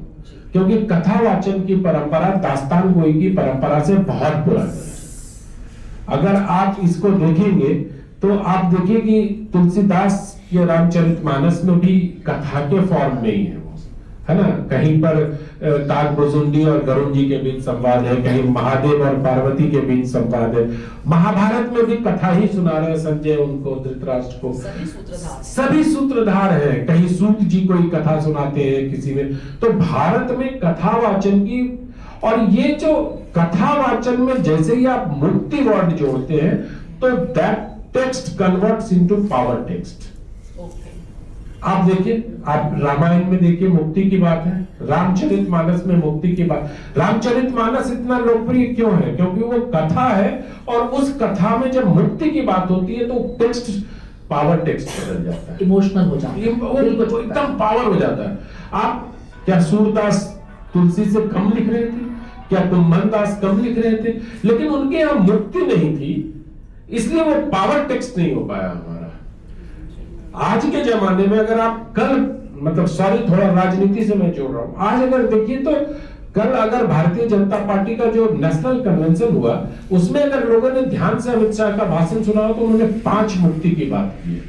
क्योंकि कथावाचन की परंपरा दास्तान गोई की परंपरा से बहुत पुरानी है। अगर आप इसको देखेंगे तो आप देखिए कि तुलसीदास के रामचरितमानस में भी कथा के फॉर्म में ही है ना। कहीं पर काकभुजुंडी और गरुड़ जी के बीच संवाद है, कहीं महादेव और पार्वती के बीच संवाद है। महाभारत में भी कथा ही सुना रहे संजय उनको, धृतराष्ट्र को, सभी सूत्रधार हैं। कहीं सूत जी कोई कथा सुनाते हैं किसी में। तो भारत में कथावाचन की, और ये जो कथावाचन में जैसे ही आप मुक्ति वर्ड जोड़ते हैं तो that text converts into power text. आप देखिए, आप रामायण में देखिए मुक्ति की बात है, रामचरितमानस में मुक्ति की बात। रामचरितमानस इतना लोकप्रिय क्यों है? क्योंकि वो कथा है, और उस कथा में जब मुक्ति की बात होती है तो टेक्स्ट पावर टेक्स्ट बदल जाता है, इमोशनल हो जाता है, वो एकदम पावर हो जाता है। आप क्या सूरदास तुलसी से कम लिख रहे थे? क्या कुंभन दास कम लिख रहे थे? लेकिन उनके यहाँ मुक्ति नहीं थी, इसलिए वो पावर टेक्स्ट नहीं हो पाया हमारा। आज के जमाने में अगर आप कल, मतलब सॉरी थोड़ा राजनीति से मैं जोड़ रहा हूं, आज अगर देखिए तो कल अगर भारतीय जनता पार्टी का जो नेशनल कन्वेंशन हुआ उसमें अगर लोगों ने ध्यान से अमित शाह का भाषण सुना हो तो उन्होंने 5 मुक्ति की बात की है।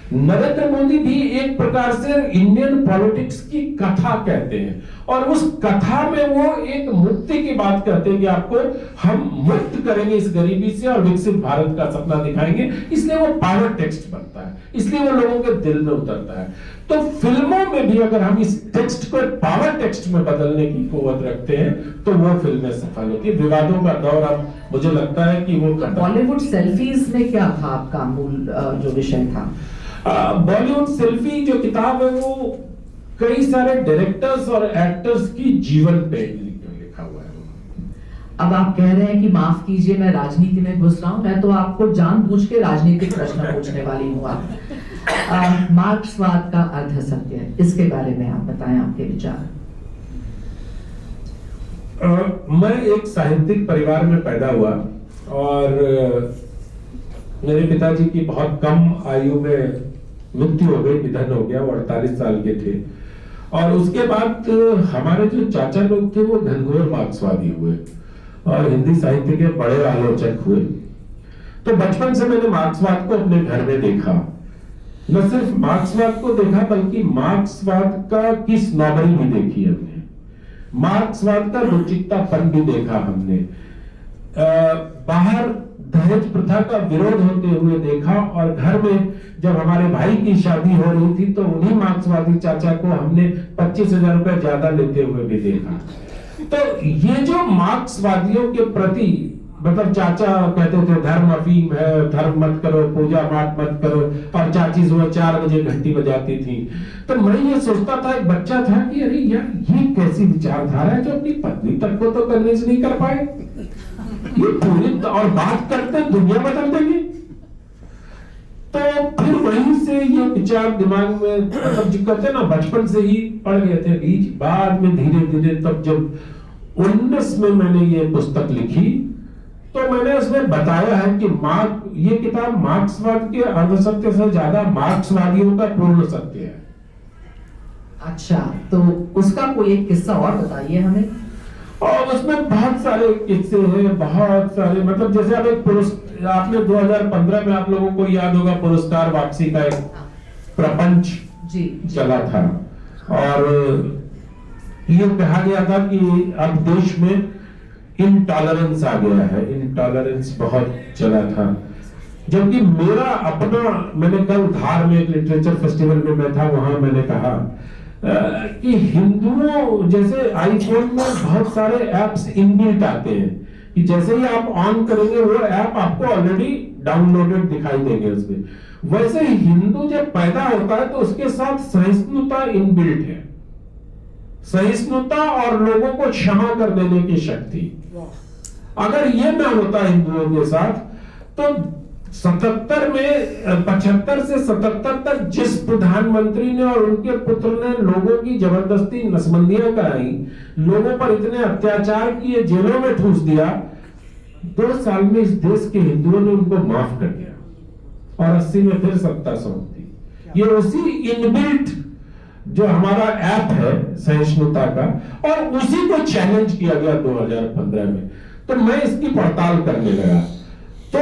नरेंद्र मोदी भी एक प्रकार से इंडियन पॉलिटिक्स की कथा कहते हैं, और उस कथा में वो एक मुक्ति की बात कहते हैं कि आपको हम मुक्त करेंगे इस गरीबी से और विकसित भारत का सपना दिखाएंगे। इसलिए वो पावर टेक्स्ट बनता है, इसलिए वो लोगों के दिल में उतरता है। तो फिल्मों में भी अगर हम इस टेक्स्ट को पावर टेक्स्ट में बदलने की कुव्वत रखते हैं तो वो फिल्में सफल होती है। विवादों का दौर अब मुझे लगता है कि वो बॉलीवुड सेल्फीज में क्या था आपका मूल जो विषय था? बॉलीवुड सेल्फी जो किताब है वो कई सारे डायरेक्टर्स और एक्टर्स की जीवन पे लिखा हुआ है। अब आप कह रहे हैं कि माफ कीजिए मैं राजनीति में घुस रहा हूं, मैं तो आपको जानबूझ के राजनीतिक प्रश्न पूछने वाली हूँ। मार्क्सवाद का अर्ध सत्य, इसके बारे में आप बताएं आपके विचार। मैं एक साहित्यिक परिवार में पैदा हुआ, और मेरे पिताजी की बहुत कम आयु में मृत्यु हो गई, निधन हो गया, वो 48 साल के थे। और उसके बाद हमारे जो चाचा लोग थे वो घनघोर मार्क्सवादी हुए और हिंदी साहित्य के बड़े आलोचक हुए। तो बचपन से मैंने मार्क्सवाद को अपने घर में देखा। न सिर्फ मार्क्सवाद को देखा बल्कि मार्क्सवाद का किस नॉवेल भी देखी हमने, मार्क्सवाद का रुचिकतापन भी देखा हमने। बाहर दहेज प्रथा का विरोध होते हुए देखा, और घर में जब हमारे भाई की शादी हो रही थी तो उन्हीं मार्क्सवादी चाचा को हमने 25,000 रुपए ज्यादा लेते हुए भी देखा। तो ये जो मार्क्सवादियों के प्रति, मतलब चाचा कहते थे धर्म अफीम है, धर्म मत करो, पूजा पाठ मत करो, और चाची सुबह 4 बजे घंटी बजाती थी। तो मैं ये सोचता था, एक बच्चा था, कि अरे यार ये कैसी विचारधारा है जो अपनी पत्नी तक को तो कन्विंस नहीं कर पाए, ये पूरी और बात करते दुनिया बदल देंगे। तो फिर वहीं से ये विचार दिमाग में, मतलब जो कहते ना बचपन से ही पढ़ गए थे बीज, बाद में धीरे धीरे तब जब 19 में मैंने ये पुस्तक लिखी तो मैंने उसमें बताया है कि ये किताब मार्क्सवाद के अर्ध सत्य से ज्यादा मार्क्सवादियों का पूर्ण सत्य है। अच्छा, तो उसका कोई एक किस्सा और बताइए हमें। और उसमें बहुत सारे किस्से हैं, बहुत सारे, मतलब जैसे अब एक आपने 2015 में आप लोगों को याद होगा पुरस्कार वापसी का एक प्रपंच जी चला था, और ये कहा गया था कि अब देश में इनटॉलरेंस आ गया है, इनटॉलरेंस बहुत चला था। जबकि मेरा अपना, मैंने कल धार में एक लिटरेचर फेस्टिवल में मैं था, वहां मैंने कहा कि हिंदुओं, जैसे आईफोन में बहुत सारे एप्स इनबिल्ट आते हैं कि जैसे ही आप ऑन करेंगे वो ऐप आपको ऑलरेडी डाउनलोडेड दिखाई देंगे उसमें, वैसे ही हिंदू जब पैदा होता है तो उसके साथ सहिष्णुता इनबिल्ट है, सहिष्णुता और लोगों को क्षमा कर देने की शक्ति। अगर ये ना होता हिंदुओं के साथ तो 75 में 75 से 77 तक जिस प्रधानमंत्री ने और उनके पुत्र ने लोगों की जबरदस्ती नसबंदियां कराई, लोगों पर इतने अत्याचार किए, जेलों में ठूस दिया, 2 साल में इस देश के हिंदुओं ने उनको माफ कर दिया और 80 में फिर सत्ता सौंप दी। ये उसी इनबिल्ट जो हमारा ऐप है सहिष्णुता का, और उसी को चैलेंज किया गया 2015 में। तो मैं इसकी पड़ताल करने लगा, तो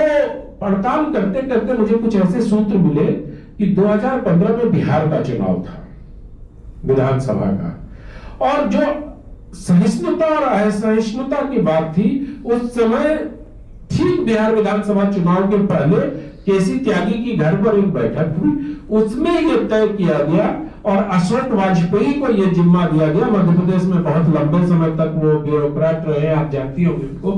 पड़ताल करते करते मुझे कुछ ऐसे सूत्र मिले कि 2015 में बिहार का चुनाव था, विधानसभा का, और जो सहिष्णुता और असहिष्णुता की बात थी, उस समय ठीक बिहार विधानसभा चुनाव के पहले केसी त्यागी की घर पर एक बैठक हुई, उसमें यह तय किया गया और अशोक वाजपेयी को यह जिम्मा दिया गया। मध्य प्रदेश में बहुत लंबे समय तक वो ब्यूरोक्रेट रहे, आप जानती होंगे उनको,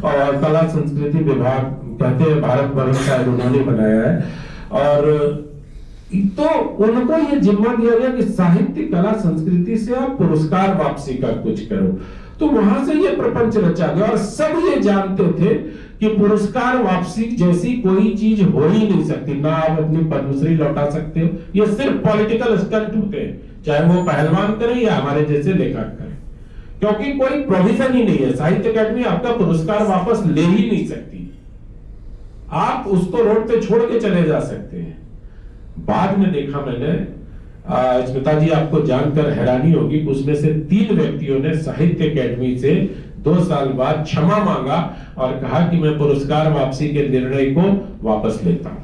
और कला संस्कृति विभाग कहते हैं, भारत भवन शायद उन्होंने बनाया है, और तो उनको ये जिम्मा दिया गया कि साहित्य कला संस्कृति से आप पुरस्कार वापसी का कुछ करो। तो वहां से ये प्रपंच रचा गया, और सब ये जानते थे कि पुरस्कार वापसी जैसी कोई चीज हो ही नहीं सकती, ना आप अपनी पद्मश्री लौटा सकते हो, ये सिर्फ पॉलिटिकल स्टंट होते हैं, चाहे वो पहलवान करें या हमारे जैसे लेखक करें, क्योंकि कोई प्रोविजन ही नहीं है। साहित्य अकादमी आपका पुरस्कार वापस ले ही नहीं सकती, आप उसको रोड पे छोड़ के चले जा सकते हैं। बाद में देखा मैंने, स्मिता जी आपको जानकर हैरानी होगी, उसमें से 3 व्यक्तियों ने साहित्य अकादमी से 2 साल बाद क्षमा मांगा और कहा कि मैं पुरस्कार वापसी के निर्णय को वापस लेता हूं,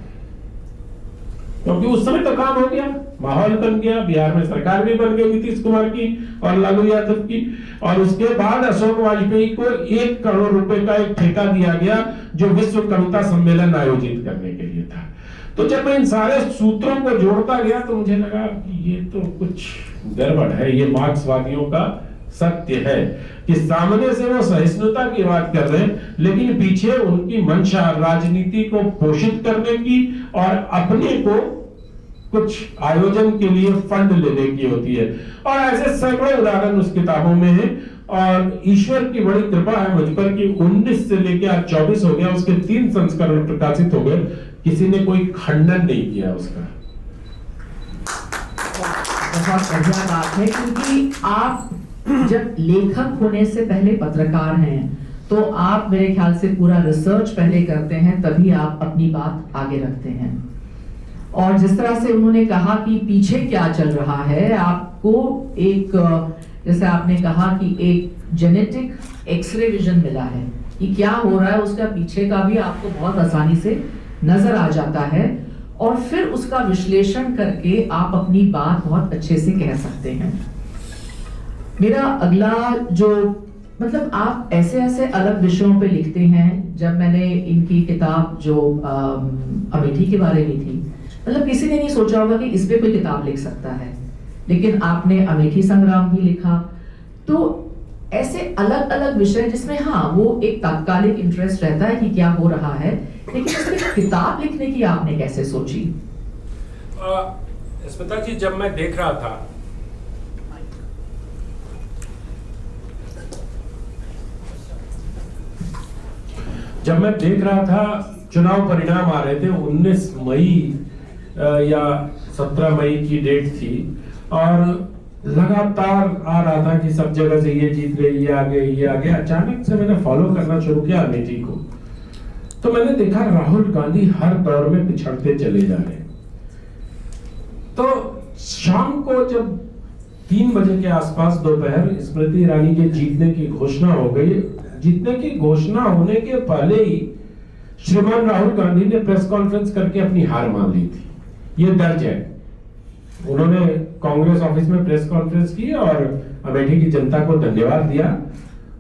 क्योंकि उस समय तो काम हो गया, माहौल बन गया, बिहार में सरकार भी बन गई नीतीश कुमार की और लालू यादव की, और उसके बाद अशोक वाजपेयी को 1 करोड़ रुपए का एक ठेका दिया गया जो विश्व कविता सम्मेलन आयोजित करने के लिए था। तो जब मैं इन सारे सूत्रों को जोड़ता गया तो मुझे लगा कि ये तो कुछ गड़बड़ है, ये मार्क्सवादियों का सत्य है कि सामने से वो सहिष्णुता की बात कर रहे हैं, लेकिन पीछे उनकी मंशा राजनीति को पोषित करने की और अपने को कुछ आयोजन के लिए फंड लेने की होती है। और ऐसे सैकड़ों उदाहरण उस किताबों में है, और ईश्वर की बड़ी कृपा है मुझ पर कि 19 से लेकर आज 24 हो गया, उसके 3 संस्करण प्रकाशित हो गए, किसी ने कोई खंडन नहीं किया उसका। बहुत बढ़िया बात है, क्योंकि आप जब लेखक होने से पहले पत्रकार हैं, तो आप मेरे ख्याल से पूरा रिसर्च पहले करते हैं, तभी आप अपनी बात आगे रखते हैं। और जिस तरह से उन्होंने कहा कि पीछे क्या चल रहा है, आपको एक, जैसे आपने कहा कि एक जेनेटिक एक्सरे विजन मिला है कि क्या हो रहा है, उसका पीछे का भी आपको बहुत आसानी से नजर आ जाता है, और फिर उसका विश्लेषण करके आप अपनी बात बहुत अच्छे से कह सकते हैं। मेरा अगला जो, मतलब आप ऐसे ऐसे अलग विषयों पे लिखते हैं। जब मैंने इनकी किताब जो अमेठी के बारे में थी, मतलब किसी ने नहीं सोचा होगा कि इस पे कोई किताब लिख सकता है, लेकिन आपने अमेठी संग्राम भी लिखा। तो ऐसे अलग अलग विषय जिसमें हाँ वो एक तात्कालिक इंटरेस्ट रहता है कि क्या हो रहा है, लेकिन इसमें किताब लिखने की आपने कैसे सोची? स्मिता जी, जब मैं देख रहा था चुनाव परिणाम आ रहे थे, 19 मई या 17 मई की डेट थी, और लगातार आ रहा था कि सब जगह से ये जीत गए, ये आ गए। अचानक से मैंने फॉलो करना शुरू किया अमेठी को, तो मैंने देखा राहुल गांधी हर दौर में पिछड़ते चले जा रहे। तो शाम को जब 3 बजे के आसपास दोपहर स्मृति ईरानी के जीतने की घोषणा हो गई। जीतने की घोषणा होने के पहले ही श्रीमान राहुल गांधी ने प्रेस कॉन्फ्रेंस करके अपनी हार मान ली थी। ये दर्ज है। उन्होंने कांग्रेस ऑफिस में प्रेस कॉन्फ्रेंस की और अमेठी की जनता को धन्यवाद दिया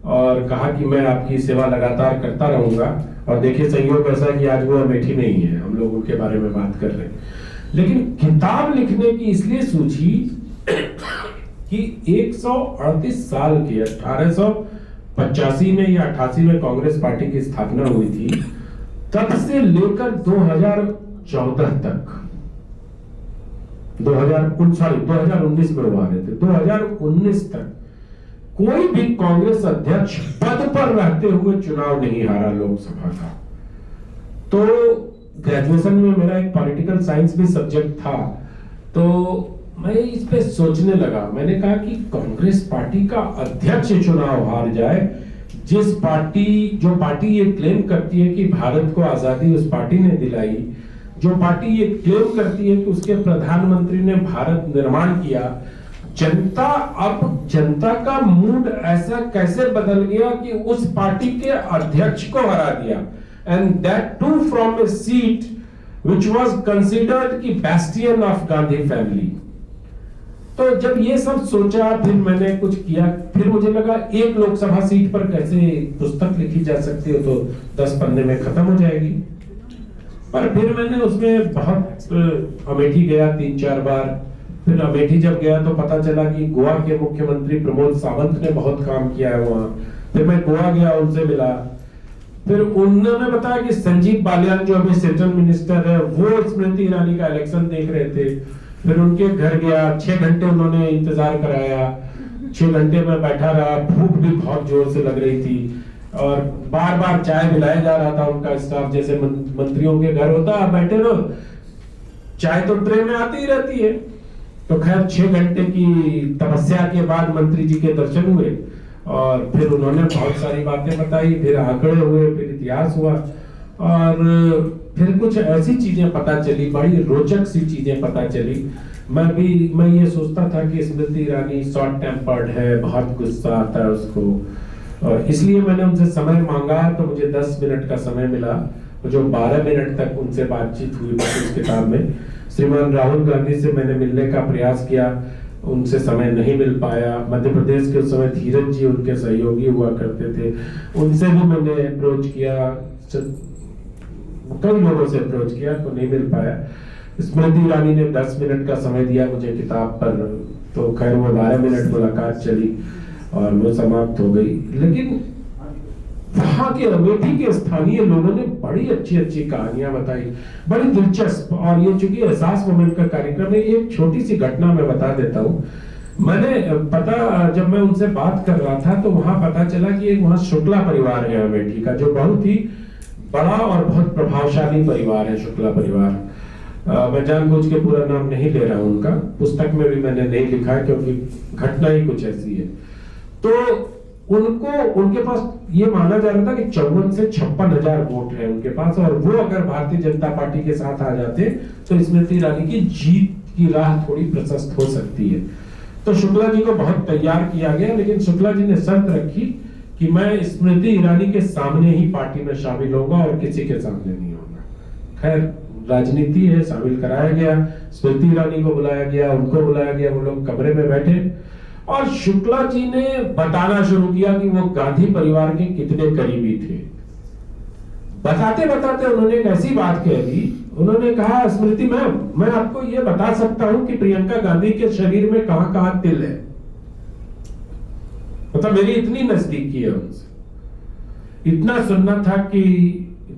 और कहा कि मैं आपकी सेवा लगातार करता रहूंगा। और देखिए संयोग ऐसा है कि आज वो अमेठी में ही है, हम लोग उनके बारे में बात कर रहे हैं। लेकिन किताब लिखने की इसलिए सूझी कि 138 साल के 1885 में या 88 में कांग्रेस पार्टी की स्थापना हुई थी, तब से लेकर 2014 तक 2019 में हुआ रहे थे, 2019 तक कोई भी कांग्रेस अध्यक्ष पद पर रहते हुए चुनाव नहीं हारा लोकसभा का। तो ग्रेजुएशन में मेरा एक पॉलिटिकल साइंस भी सब्जेक्ट था, तो मैं इस पे सोचने लगा। मैंने कहा कि कांग्रेस पार्टी का अध्यक्ष चुनाव हार जाए, जो पार्टी ये क्लेम करती है कि भारत को आजादी उस पार्टी ने दिलाई, जो पार्टी ये क्लेम करती है कि उसके प्रधानमंत्री ने भारत निर्माण किया, जनता का मूड ऐसा कैसे बदल गया कि उस पार्टी के अध्यक्ष को हरा दिया, and that too from a seat which was considered की बैस्टियन ऑफ गांधी फैमिली। तो जब ये सब सोचा, फिर मैंने कुछ किया, फिर मुझे लगा एक लोकसभा सीट पर कैसे पुस्तक लिखी जा सकती है, तो 10 पन्ने में खत्म हो जाएगी। पर फिर मैंने उसमें बहुत अमेठी गया 3-4 बार। फिर अमेठी जब गया तो पता चला कि गोवा के मुख्यमंत्री प्रमोद सावंत ने बहुत काम किया है वहां। फिर मैं गोवा गया, उनसे मिला। फिर उन्होंने बताया कि संजीव बालियान जो अभी सेंट्रल मिनिस्टर है, वो स्मृति ईरानी का इलेक्शन देख रहे थे। फिर उनके घर गया, 6 घंटे उन्होंने इंतजार कराया। 6 घंटे में बैठा रहा, भूख भी बहुत जोर से लग रही थी और बार बार चाय पिलाया जा रहा था उनका स्टाफ, जैसे मंत्रियों के घर होता है, बैठे रहो, चाय तो ट्रे में आती ही रहती है। तो खैर 6 घंटे की तपस्या के बाद मंत्री जी के दर्शन हुए और फिर उन्होंने बहुत सारी बातें बताई, फिर आंकड़े हुए, फिर इतिहास हुआ और फिर कुछ ऐसी चीजें पता चली, बड़ी रोचक सी चीजें पता चली। मैं ये सोचता था कि स्मृति ईरानी शॉर्ट टेम्पर्ड है, बहुत गुस्सा आता है उसको, और इसलिए मैंने उनसे समय मांगा तो मुझे 10 मिनट का समय मिला। जो 12 मिनट तक उनसे बातचीत हुई इस किताब में। श्रीमान राहुल गांधी से मैंने मिलने का प्रयास किया, उनसे समय नहीं मिल पाया। मध्य प्रदेश के उस समय धीरज जी उनके सहयोगी हुआ करते थे, उनसे भी मैंने अप्रोच किया, कई लोगों से अप्रोच किया तो नहीं मिल पाया। स्मृति ईरानी ने 10 मिनट का समय दिया मुझे किताब पर, तो खैर वो 12 मिनट मुलाकात चली और वो समाप्त हो गई। लेकिन वहां के अमेठी के स्थानीय लोगों ने बड़ी अच्छी अच्छी कहानियां बताई, बड़ी दिलचस्प। और ये चूंकि एहसास मोमेंट का कार्यक्रम है, एक छोटी सी घटना मैं बता देता हूँ। जब मैं उनसे बात कर रहा था तो वहां पता चला कि एक वहां शुक्ला परिवार है अमेठी का, जो बहुत ही बड़ा और बहुत प्रभावशाली परिवार है, शुक्ला परिवार। मैं जानबूझ के पूरा नाम नहीं ले रहा हूं उनका, पुस्तक में भी मैंने नहीं लिखा है क्योंकि घटना ही कुछ ऐसी है। तो उनके पास ये माना जा रहा था कि 54 से 56,000 वोट है उनके पास, और वो अगर भारतीय जनता पार्टी के साथ आ जाते तो स्मृति ईरानी की जीत की राह थोड़ी प्रशस्त हो सकती है। तो शुक्ला जी को बहुत तैयार किया गया, लेकिन शुक्ला जी ने शर्त रखी कि मैं स्मृति ईरानी के सामने ही पार्टी में शामिल होगा और किसी के सामने नहीं होगा। खैर राजनीति है, शामिल कराया गया, स्मृति ईरानी को बुलाया गया, उनको बुलाया गया, वो लोग कमरे में बैठे और शुक्ला जी ने बताना शुरू किया कि वो गांधी परिवार के कितने करीबी थे। बताते बताते उन्होंने एक ऐसी बात कह दी, उन्होंने कहा स्मृति मैं आपको ये बता सकता हूं कि प्रियंका गांधी के शरीर में कहां कहां तिल है। मतलब मेरी इतनी नजदीकी है उनसे। इतना सुनना था कि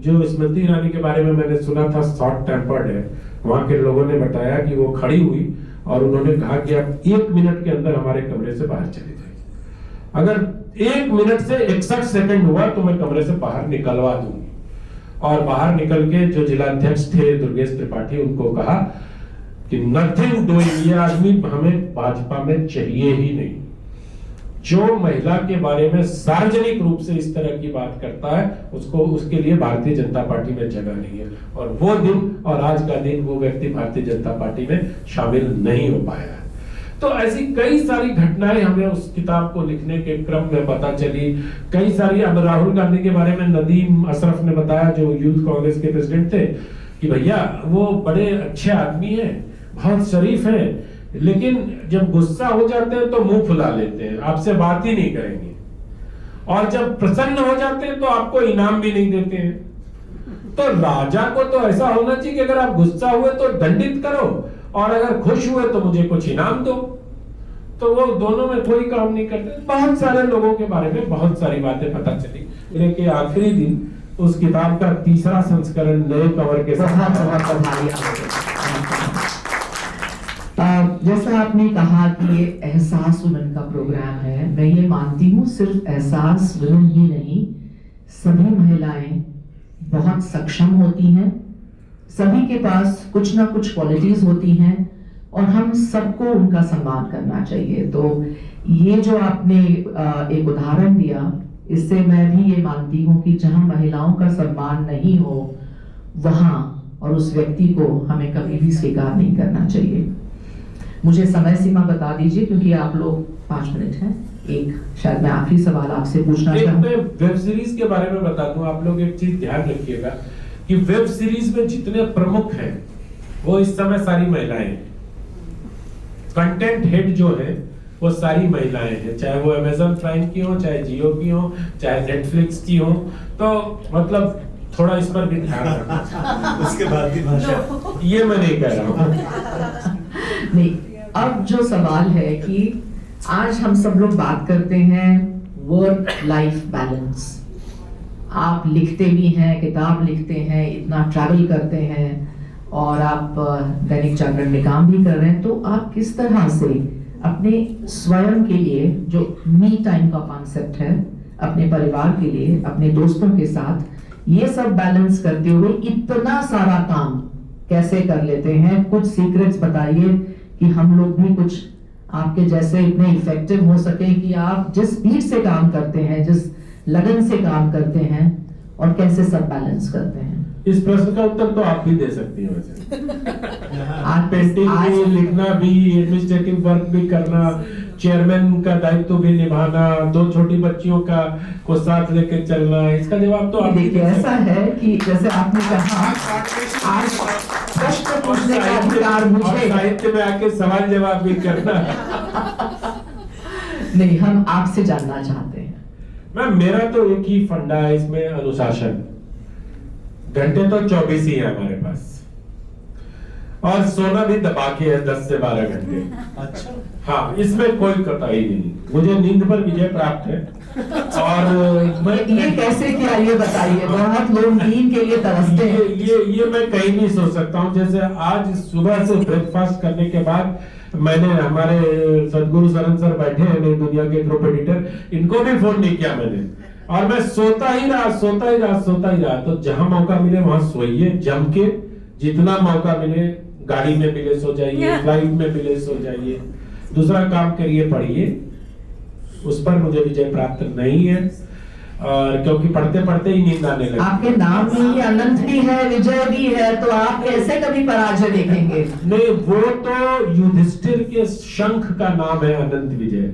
जो स्मृति ईरानी के बारे में मैंने सुना था शॉर्ट टेम्पर्ड है, वहां के लोगों ने बताया कि वो खड़ी हुई और उन्होंने कहा कि आप 1 मिनट के अंदर हमारे कमरे से बाहर चले जाइए। अगर 1 मिनट से 61 सेकंड हुआ तो मैं कमरे से बाहर निकलवा दूंगी। और बाहर निकल के जो जिलाध्यक्ष थे दुर्गेश त्रिपाठी, उनको कहा कि नथिंग डूइंग, ये आदमी हमें भाजपा में चाहिए ही नहीं। जो महिला के बारे में सार्वजनिक रूप से इस तरह की बात करता है उसके लिए भारतीय जनता पार्टी में जगह नहीं है। और वो दिन और आज का दिन वो व्यक्ति भारतीय जनता पार्टी में शामिल नहीं हो पाया है। तो ऐसी कई सारी घटनाएं हमें उस किताब को लिखने के क्रम में पता चली। कई सारी, अब राहुल गांधी के बारे में नदीम अशरफ ने बताया, जो यूथ कांग्रेस के प्रेसिडेंट थे, कि भैया वो बड़े अच्छे आदमी हैं, बहुत शरीफ हैं, लेकिन जब गुस्सा हो जाते हैं तो मुंह फुला लेते हैं, आपसे बात ही नहीं करेंगे, और जब प्रसन्न हो जाते हैं तो आपको इनाम भी नहीं देते हैं। तो राजा को तो ऐसा होना चाहिए कि अगर आप गुस्सा हुए तो दंडित करो, और अगर खुश हुए तो मुझे कुछ इनाम दो। तो वो दोनों में कोई काम नहीं करते। बहुत सारे लोगों के बारे में बहुत सारी बातें पता चली, लेकिन आखिरी दिन उस किताब का तीसरा संस्करण नए कवर के साथ। जैसा आपने कहा कि ये एहसास वुमेन का प्रोग्राम है, मैं ये मानती हूँ सिर्फ एहसास वुमेन ही नहीं, सभी महिलाएं बहुत सक्षम होती हैं, सभी के पास कुछ ना कुछ क्वालिटीज होती हैं, और हम सबको उनका सम्मान करना चाहिए। तो ये जो आपने एक उदाहरण दिया, इससे मैं भी ये मानती हूँ कि जहाँ महिलाओं का सम्मान नहीं हो वहाँ और उस व्यक्ति को हमें कभी भी स्वीकार नहीं करना चाहिए। मुझे समय सीमा बता दीजिए, क्योंकि आप लोग 5 मिनट हैं। एक शायद मैं आखिरी सवाल आपसे पूछना चाहूँ। वेब सीरीज के बारे में बता दूं, आप लोग एक चीज ध्यान रखिएगा कि वेब सीरीज में जितने प्रमुख हैं वो इस समय सारी महिलाएं हैं। कंटेंट हेड जो है वो सारी महिलाएं हैं, चाहे वो अमेज़न प्राइम की हो, चाहे जियो की हो, चाहे नेटफ्लिक्स की हो। तो मतलब थोड़ा इस पर भी ध्यान रखना। उसके बाद भी भाषा, ये मैं नहीं कह रहा हूँ। नहीं, अब जो सवाल है कि आज हम सब लोग बात करते हैं वर्क लाइफ बैलेंस। आप लिखते भी हैं, किताब लिखते हैं, इतना ट्रैवल करते हैं, और आप दैनिक जागरण में काम भी कर रहे हैं, तो आप किस तरह से अपने स्वयं के लिए, जो मी टाइम का कॉन्सेप्ट है, अपने परिवार के लिए, अपने दोस्तों के साथ, ये सब बैलेंस करते हुए इतना सारा काम कैसे कर लेते हैं? कुछ सीक्रेट्स बताइए कि हम लोग भी कुछ आपके जैसे इतने इफेक्टिव हो सके कि आप जिस स्पीड से काम करते हैं, जिस लगन से काम करते हैं, और कैसे सब बैलेंस करते हैं। इस प्रश्न का उत्तर तो आप भी दे सकती हैं वैसे। आज पेंटिंग भी, लिखना भी, एडमिनिस्ट्रेटिव वर्क भी करना, चेयरमैन का दायित्व भी निभाना, 2 छोटी बच्चियों का को साथ लेके चलना, इसका जवाब तो आप देखिए, ऐसा है कि जैसे आपने कहा, आज प्रश्न पूछने का अधिकार मुझे, साहित्य में आके सवाल जवाब भी करना। नहीं, हम आपसे जानना चाहते हैं। मैम, मेरा तो एक ही फंडा है इसमें, अनुशासन। घंटे तो 24 ही है हमारे पास, और सोना भी दबा के है 10 से 12 घंटे। अच्छा, हाँ, इसमें कोई कटाई नहीं। मुझे नींद पर विजय प्राप्त है, और मैं ये कैसे किया, ये बताइए। बहुत लोग नींद के लिए तरसते हैं। ये मैं कहीं नहीं सो सकता हूँ। जैसे आज सुबह से ब्रेकफास्ट करने के बाद मैंने, हमारे सदगुरु सरन सर बैठे हैं नई दुनिया के ग्रुप एडिटर, इनको भी फोन नहीं किया मैंने, और मैं सोता ही रहा। तो जहां मौका मिले वहां सोइए जम के, जितना मौका मिले, गाड़ी में मिले सो जाइए, फ्लाइट में मिले सो जाइए, दूसरा काम करिए, पढ़िए। उस पर मुझे विजय प्राप्त नहीं है, और क्योंकि पढ़ते पढ़ते ही नींद आने लगी। आपके नाम में ही अनंत भी है, विजय भी है, तो आप कैसे कभी पराजय देखेंगे? नहीं, वो तो युधिष्ठिर के शंख का नाम है अनंत विजय।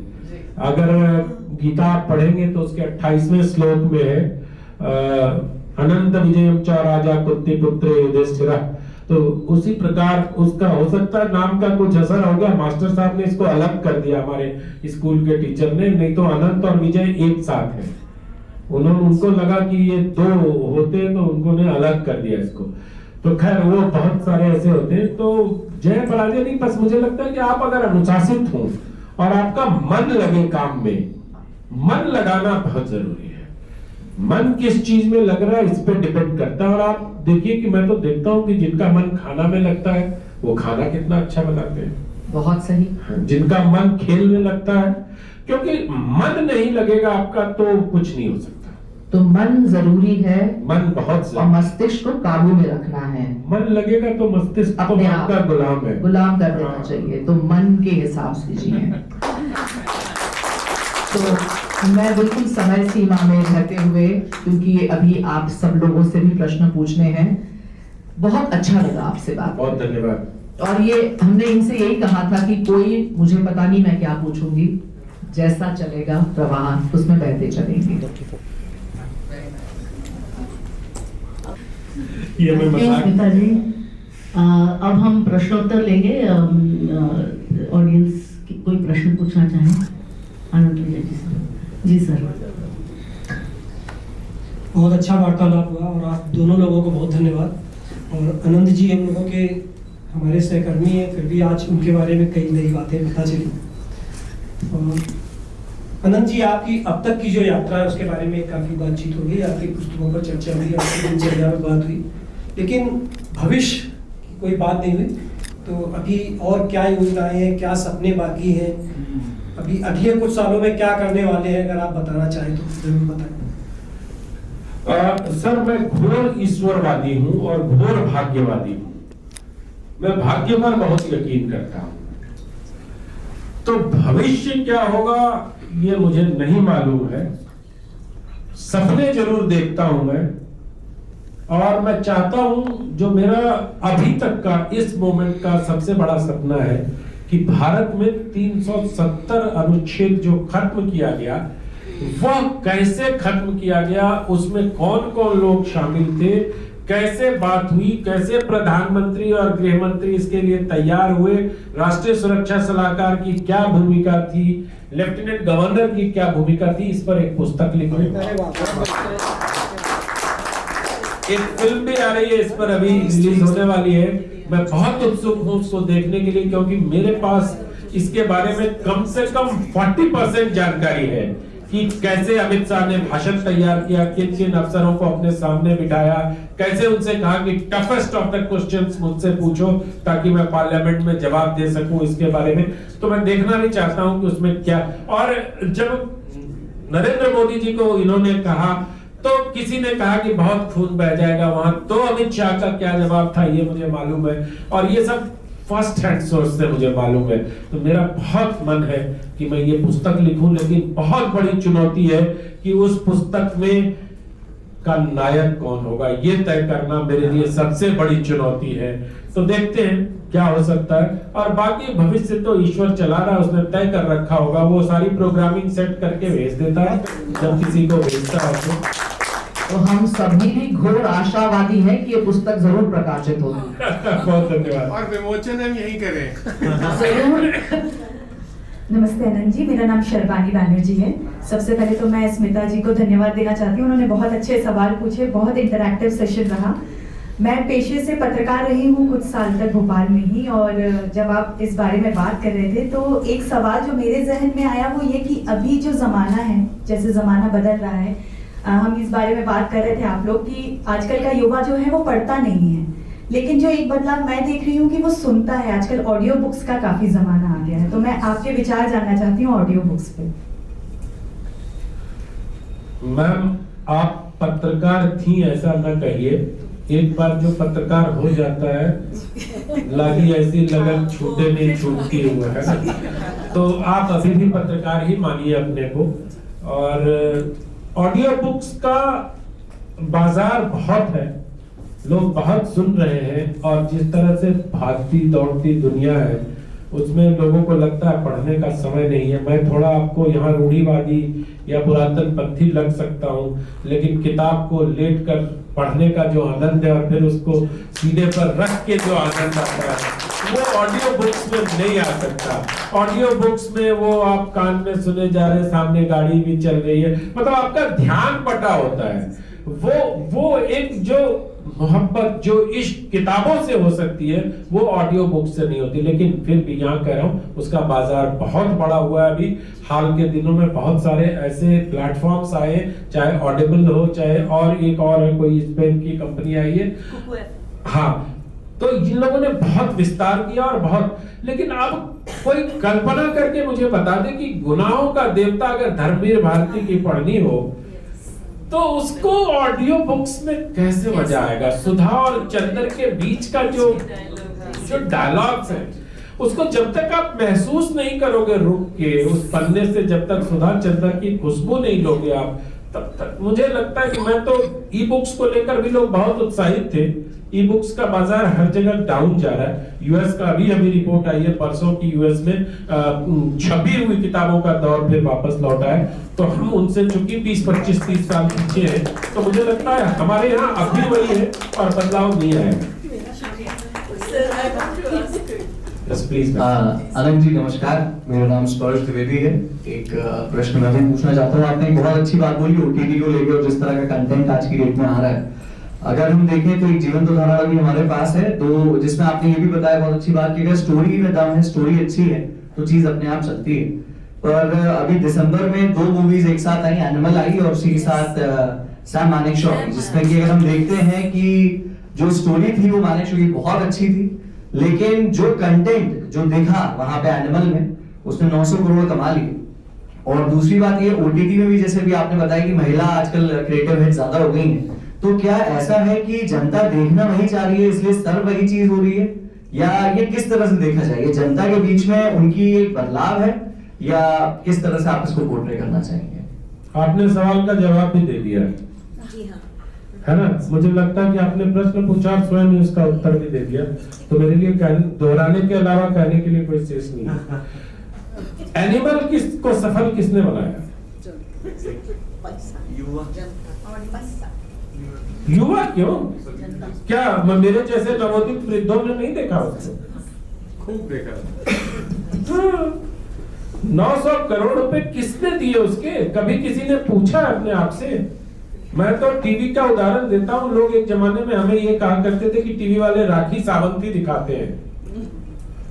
अगर गीता आप पढ़ेंगे तो उसके 28वें श्लोक में है, अनंत विजयम च राजा कुंती पुत्र युधिष्ठिर। तो उसी प्रकार उसका हो सकता है नाम का कुछ असर हो गया, मास्टर साहब ने इसको अलग कर दिया, हमारे स्कूल के टीचर ने, नहीं तो अनंत और विजय एक साथ है। उनको लगा कि ये 2 होते हैं, तो उन्होंने अलग कर दिया इसको। तो खैर, वो बहुत सारे ऐसे होते हैं। तो जय पराजय नहीं, बस मुझे लगता है कि आप अगर अनुशासित हो और आपका मन लगे काम में, मन लगाना बहुत जरूरी है। मन किस चीज में लग रहा है इस पे डिपेंड करता है। और आप देखिए कि मैं तो देखता हूँ कि जिनका मन खाना में लगता है वो खाना कितना अच्छा बनाते हैं। बहुत सही। जिनका मन खेल में लगता है, क्योंकि मन नहीं लगेगा आपका तो कुछ नहीं हो सकता। तो मन जरूरी है, मन बहुत, और मस्तिष्क को काबू में रखना है। मन लगेगा तो मस्तिष्क तो अपने मन का गुलाम है, गुलाम कर देना चाहिए। तो मन के हिसाब से जिए। तो मैं बिल्कुल समय सीमा में रहते हुए, क्योंकि अभी आप सब लोगों से भी प्रश्न पूछने हैं, बहुत अच्छा लगा आपसे बात। बहुत धन्यवाद। और ये हमने इनसे यही कहा था कि कोई मुझे पता नहीं मैं क्या पूछूंगी, जैसा चलेगा प्रवाह उसमें बहते चलेंगे। ये मैं मजाक स्मिता जी, अब हम प्रश्नोत्तर लेंगे। ऑडियंस कोई प्रश्न पूछना चाहे? आनंद विजय जी सर। जी सर। बहुत अच्छा वार्तालाप हुआ और आप दोनों लोगों को बहुत धन्यवाद। और आनंद जी हम लोगों के हमारे सहकर्मी हैं, फिर भी आज उनके बारे में कई नई बातें पता चली। और आनंद जी, आपकी अब तक की जो यात्रा है उसके बारे में काफ़ी बातचीत हो गई, आपकी पुस्तकों पर चर्चा हुई, आपकी दिनचर्या में बात हुई, लेकिन भविष्य की कोई बात नहीं हुई। तो अभी और क्या योजनाएं हैं, क्या सपने बाकी हैं, अभी अगले कुछ सालों में क्या करने वाले हैं, अगर आप बताना चाहें तो जरूर बताएं। सर, मैं घोर ईश्वरवादी हूँ और घोर भाग्यवादी हूँ। मैं भाग्य पर बहुत यकीन करता हूँ। तो भविष्य क्या होगा ये मुझे नहीं मालूम है। सपने जरूर देखता हूं मैं, और मैं चाहता हूं, जो मेरा अभी तक का इस मोमेंट का सबसे बड़ा सपना है कि भारत में 370 अनुच्छेद जो खत्म किया गया, वह कैसे खत्म किया गया, उसमें कौन कौन लोग शामिल थे, कैसे बात हुई, कैसे प्रधानमंत्री और गृह मंत्री इसके लिए तैयार हुए, राष्ट्रीय सुरक्षा सलाहकार की क्या भूमिका थी, लेफ्टिनेंट गवर्नर की क्या भूमिका थी, इस पर एक पुस्तक लिखी। एक फिल्म भी आ रही है इस पर, अभी रिलीज होने वाली है। मैं बहुत उत्सुक हूँ उसको देखने के लिए, क्योंकि मेरे पास इसके बारे में कम से कम 40% जानकारी है कि कैसे अमित शाह ने भाषण तैयार किया, किन किन अफसरों को अपने सामने बिठाया, कैसे उनसे कहा कि टफेस्ट ऑफ द क्वेश्चंस मुझसे पूछो ताकि मैं पार्लियामेंट में जवाब दे सकूं इसके बारे में। तो मैं देखना भी चाहता हूं कि उसमें क्या। और जब नरेंद्र मोदी जी को इन्होंने कहा तो किसी ने कहा कि बहुत खून बह जाएगा वहां, तो अमित शाह का क्या जवाब था ये मुझे मालूम है, और ये सब फर्स्ट हैंड सोर्स से मुझे मालूम है। तो मेरा बहुत मन है कि मैं ये पुस्तक लिखूं, लेकिन बहुत बड़ी चुनौती है कि उस पुस्तक में का नायक कौन होगा, ये तय करना मेरे लिए सबसे बड़ी चुनौती है। तो देखते हैं क्या हो सकता है, और बाकी भविष्य तो ईश्वर चला रहा है, उसने तय कर रखा होगा। वो सारी प्रोग्रामिंग सेट करके भेज देता है जब किसी को भेजता है। तो हम सभी भी घोर आशावादी हैं कि ये पुस्तक जरूर प्रकाशित होगी। बहुत धन्यवाद। और विमोचन हम यही करें। जरूर। नमस्ते आनंद जी, मेरा नाम शर्बानी बैनर्जी है। सबसे पहले तो मैं स्मिता जी को धन्यवाद देना चाहती हूँ, उन्होंने बहुत अच्छे सवाल पूछे, बहुत इंटरैक्टिव सेशन रहा। मैं पेशे से पत्रकार रही हूँ कुछ साल तक भोपाल में ही, और जब आप इस बारे में बात कर रहे थे तो एक सवाल जो मेरे जहन में आया वो ये कि अभी जो ज़माना है, जैसे ज़माना बदल रहा है, हम इस बारे में बात कर रहे थे आप लोग कि आजकल का युवा जो है वो पढ़ता नहीं है, लेकिन जो एक बदलाव मैं देख रही हूँ कि वो सुनता है। आजकल ऑडियो बुक्स का काफी जमाना आ गया है, तो मैं आपके विचार जानना चाहती हूँ ऑडियो बुक्स पे। मैम, आप पत्रकार थी ऐसा न कहिए, एक बार जो पत्रकार हो जाता है लगी ऐसी लगन छूटे नहीं छूटती हुआ है, तो आप अभी भी पत्रकार ही मानिए अपने को। और ऑडियो बुक्स का बाजार बहुत है, लोग बहुत सुन रहे हैं, और जिस तरह से भागती दौड़ती दुनिया है उसमें लोगों को लगता है पढ़ने का समय नहीं है। मैं थोड़ा आपको यहाँ रूढ़िवादी या पुरातन पंथी लग सकता हूँ, लेकिन किताब को लेट कर पढ़ने का जो आनंद है और फिर उसको सीने पर रख के जो आनंद आता है वो ऑडियो बुक्स में नहीं आ सकता। ऑडियो बुक्स में वो आप कान में सुने जा रहे, सामने गाड़ी भी चल रही है, मतलब आपका ध्यान बटा होता है। वो एक जो मोहब्बत जो इश्क किताबों से हो सकती है वो ऑडियो बुक से नहीं होती। लेकिन फिर भी यहाँ कह रहा हूँ उसका बाजार बहुत बड़ा हुआ है। अभी हाल के दिनों में बहुत सारे ऐसे प्लेटफॉर्म्स आए, चाहे ऑडिबल हो, चाहे और एक और है कोई स्पेन की कंपनी आई है, हाँ, तो जिन लोगों ने बहुत विस्तार किया और बहुत। लेकिन अब कोई कल्पना करके मुझे बता दे कि गुनाहों का देवता अगर धर्मवीर भारती की पढ़नी हो तो उसको ऑडियो बुक्स में कैसे मजा आएगा। सुधा और चंदर के बीच का जो डायलॉग्स है उसको जब तक आप महसूस नहीं करोगे रुक के उस पन्ने से, जब तक सुधा चंदर की खुशबू नहीं लोगे आप, तब तक मुझे लगता है कि मैं तो ई बुक्स को लेकर भी लोग बहुत उत्साहित थे, ई बुक्स का बाजार हर जगह डाउन जा रहा है। यूएस का अभी रिपोर्ट आई है परसों की, यूएस में छपी हुई किताबों का दौर फिर वापस लौटा है। तो हम उनसे चूंकि 20, 25, 30 साल पीछे हैं, तो मुझे लगता है हमारे यहाँ अब भी वही है और बदलाव नहीं आएगा। आनंद जी नमस्कार, मेरा नाम स्पर्श द्विवेदी है। एक प्रश्न मैं भी पूछना चाहता हूँ। आपने एक बहुत अच्छी बात बोली ओटीटी को लेकर और जिस तरह का कंटेंट आज की डेट में आ रहा है। अगर हम देखें तो एक जीवंत उदाहरण भी हमारे पास है, तो जिसमें आपने ये भी बताया बहुत अच्छी बात कि अगर स्टोरी में दम है, स्टोरी अच्छी है तो चीज अपने आप चलती है। पर अभी दिसंबर में 2 मूवीज एक साथ आई, एनिमल आई और उसी के साथ सैम मानेकशॉ, जिसमें कि अगर हम देखते हैं कि जो स्टोरी थी वो मानेकशॉ की बहुत अच्छी थी, लेकिन जो कंटेंट जो देखा वहां पे एनिमल में उसने 900 करोड़ कमा लिए। और दूसरी बात ये ओटीटी में भी जैसे भी आपने बताया कि महिला आजकल क्रिएटिव हेड ज्यादा हो गई हैं, तो क्या ऐसा है कि जनता देखना वही चाह रही है इसलिए सर्व वही चीज हो रही है, या ये किस तरह से देखा जाए? ये जनता के बीच में उनकी एक बदलाव है या किस तरह से आप इसको पोर्ट्रे करना चाहेंगे? आपने सवाल का जवाब भी दे दिया है ना। मुझे लगता है कि आपने प्रश्न पूछा और स्वयं ही उसका उत्तर भी दे दिया, तो मेरे लिए दोहराने के अलावा कहने के लिए कोई शेष नहीं है। एनिमल को सफल किसने बनाया? युवा। क्यों? क्या मेरे जैसे नवोदित वृद्धों ने नहीं देखा उसको? खूब देखा। 900 करोड़ रुपए किसने दिए उसके? कभी किसी ने पूछा अपने आप से? मैं तो टीवी का उदाहरण देता हूँ। लोग एक जमाने में हमें ये कहा करते थे कि टीवी वाले राखी सावंत ही दिखाते हैं,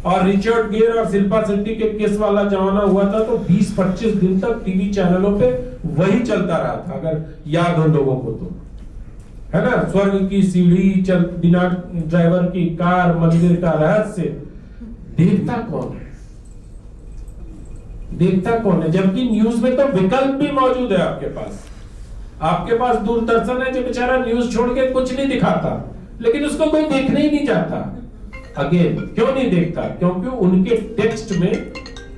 और रिचर्ड गियर और शिल्पा शेट्टी के केस वाला जमाना हुआ था तो 20-25 दिन तक टीवी चैनलों पे वही चलता रहा था, अगर याद हो लोगों को तो, है ना। स्वर्ग की सीढ़ी, चल बिना ड्राइवर की कार, मंदिर का रहस्य। देखता कौन है? देखता कौन है? जबकि न्यूज में तो विकल्प भी मौजूद है आपके पास। आपके पास दूरदर्शन है जो बेचारा न्यूज छोड़ के कुछ नहीं दिखाता, लेकिन उसको कोई देखने ही नहीं चाहता। अगेन, क्यों नहीं देखता? क्योंकि उनके टेक्स्ट में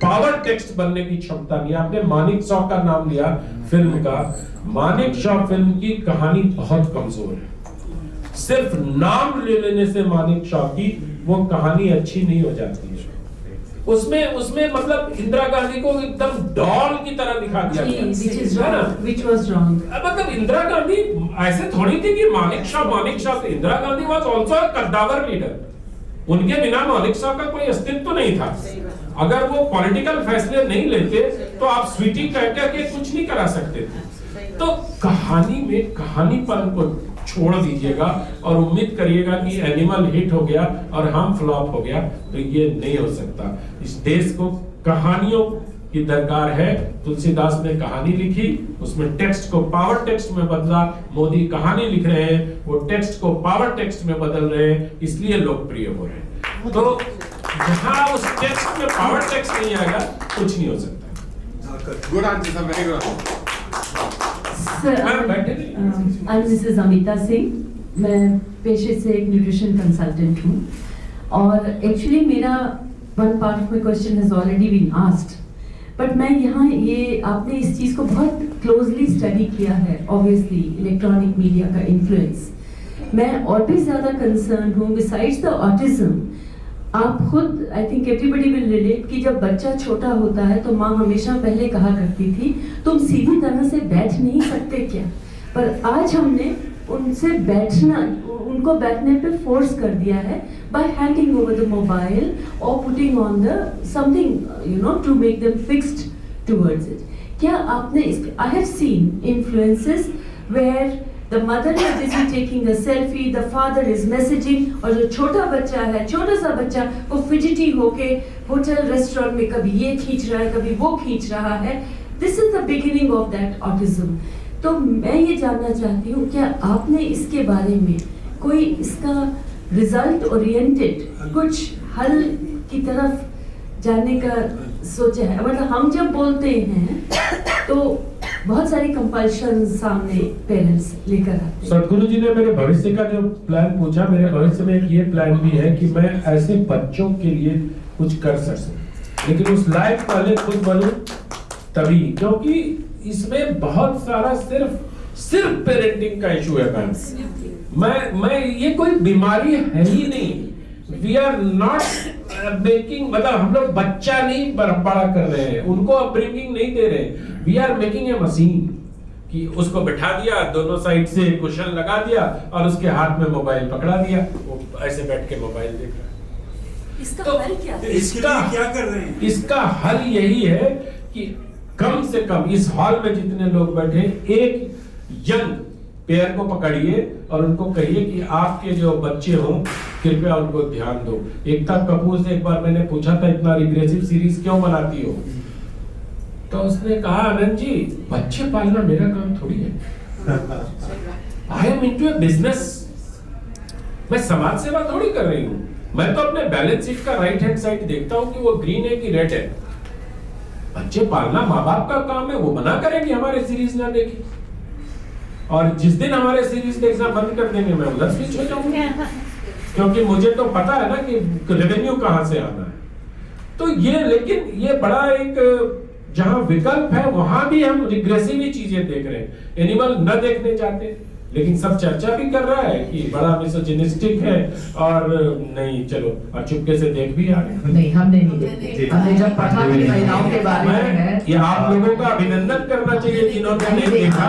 पावर टेक्स्ट बनने की क्षमता नहीं। आपने मानेकशॉ का नाम लिया फिल्म का। मानेकशॉ फिल्म की कहानी बहुत कमजोर है। सिर्फ नाम ले लेने से मानेकशॉ की वो कहानी अच्छी नहीं हो जाती है। उसमें मतलब इंदिरा गांधी को एकदम डॉल की तरह दिखा दिया गया, which was wrong. मतलब इंदिरा गांधी ऐसे थोड़ी थी कि Manekshaw. Indira Gandhi was also a कद्दावर लीडर। उनके बिना मानेकशॉ का कोई अस्तित्व नहीं था। अगर वो पॉलिटिकल फैसले नहीं लेते तो आप स्वीटी कह के कुछ नहीं करा सकते थे। तो कहानी में कहानीपन को छोड़ दीजिएगा और उम्मीद करिएगा कि एनिमल हिट हो गया और हम फ्लॉप हो गया, तो ये नहीं हो सकता। इस देश को कहानियों की दरकार है। तुलसीदास ने कहानी लिखी, उसमें टेक्स्ट को पावर टेक्स्ट में बदला। मोदी कहानी लिख रहे हैं, वो टेक्स्ट को पावर टेक्स्ट में बदल रहे हैं, इसलिए लोकप्रिय हो रहे हैं। तो जहां उस टेक्स्ट में पावर टेक्स्ट नहीं आएगा, कुछ नहीं हो सकता। Good answer, very good. I am Mrs Amita Singh, मैं पेशे से एक न्यूट्रिशन कंसल्टेंट हूँ, और एक्चुअली मेरा one part of my question has already been asked, but मैं यहाँ ये आपने इस चीज़ को बहुत क्लोजली स्टडी किया है, ऑब्वियसली इलेक्ट्रॉनिक मीडिया का इन्फ्लुएंस। मैं और भी ज़्यादा कंसर्न हूँ, बिसाइड्स द ऑटिज्म। आप खुद, I think everybody will relate, कि जब बच्चा छोटा होता है तो माँ हमेशा पहले कहा करती थी तुम सीधी तरह से बैठ नहीं सकते क्या, पर आज हमने उनसे बैठना, उनको बैठने पे फोर्स कर दिया है by handing over the mobile or putting on the something, to make them fixed towards it. क्या आपने I have seen influences where the mother is busy taking a selfie, the father is messaging, और जो छोटा बच्चा है, छोटा सा बच्चा, वो फिजिटी होके होटल रेस्टोरेंट में कभी ये खींच रहा है, कभी वो खींच रहा है। This is the beginning of that autism. तो मैं ये जानना चाहती हूँ, क्या आपने इसके बारे में कोई इसका रिजल्ट ओरिएंटेड कुछ हल की तरफ जाने का सोचा है? मतलब हम जब बोलते हैं तो बहुत सारी कंपल्शन सामने पेरेंट्स लेकर आते हैं। सदगुरु जी ने मेरे भविष्य का जो प्लान पूछा, मेरे भविष्य में एक ये प्लान भी है कि मैं ऐसे बच्चों के लिए कुछ कर सकूं, लेकिन उस लायक पहले खुद बनूं तभी, क्योंकि इसमें बहुत सारा सिर्फ सिर्फ पेरेंटिंग का इशू है मैम। मैं ये कोई बीमारी है ही नहीं। वी आर नॉट मेकिंग, मतलब हम लोग बच्चा नहीं बड़ा कर रहे हैं, उनको अपब्रिंगिंग नहीं दे रहे। We are making a machine कि उसको बिठा दिया, दोनों साइड से कुशन लगा दिया और उसके हाथ में मोबाइल पकड़ा दिया, वो ऐसे बैठ के मोबाइल देख रहा है। इसका तो हल क्या है? इसका क्या कर रहे हैं? इसका हल यही है कि कम से कम इस हॉल में जितने लोग बैठे हैं, एक यंग पेयर को पकड़िए और उनको कहिए कि आपके जो बच्चे हों कृपया उनको ध्यान दो। एकता कपूर से एक बार मैंने पूछा था इतना रिग्रेसिव सीरीज क्यों बनाती हो, तो उसने कहा आनंद जी बच्चे पालना मेरा काम थोड़ी है, I am into A business, मैं समाज सेवा थोड़ी कर रही हूँ। मैं तो अपने बैलेंस शीट का राइट हैंड साइड देखता हूँ कि वो ग्रीन है कि रेड है। बच्चे पालना माँ बाप का काम है, वो मना करेंगे हमारे सीरीज ना देखें, और जिस दिन हमारे सीरीज देखना बंद कर देंगे मैं उधर स्विच हो जाऊंगा, क्योंकि मुझे तो पता है ना कि रेवेन्यू कहां से आना है। तो ये, लेकिन ये बड़ा एक जहां विकल्प है वहां भी हम रिग्रेसिव ही चीजें देख रहे हैं। एनिमल न देखने चाहते, लेकिन सब चर्चा भी कर रहा है कि बड़ा मिसोजिनिस्टिक है और नहीं चलो, और चुपके से देख भी आ रहे। नहीं, हमने नहीं देखी। हमने जब पढ़ा कि महिलाओं के बारे में है, ये आप लोगों का अभिनंदन करना चाहिए जिन्होंने नहीं देखा,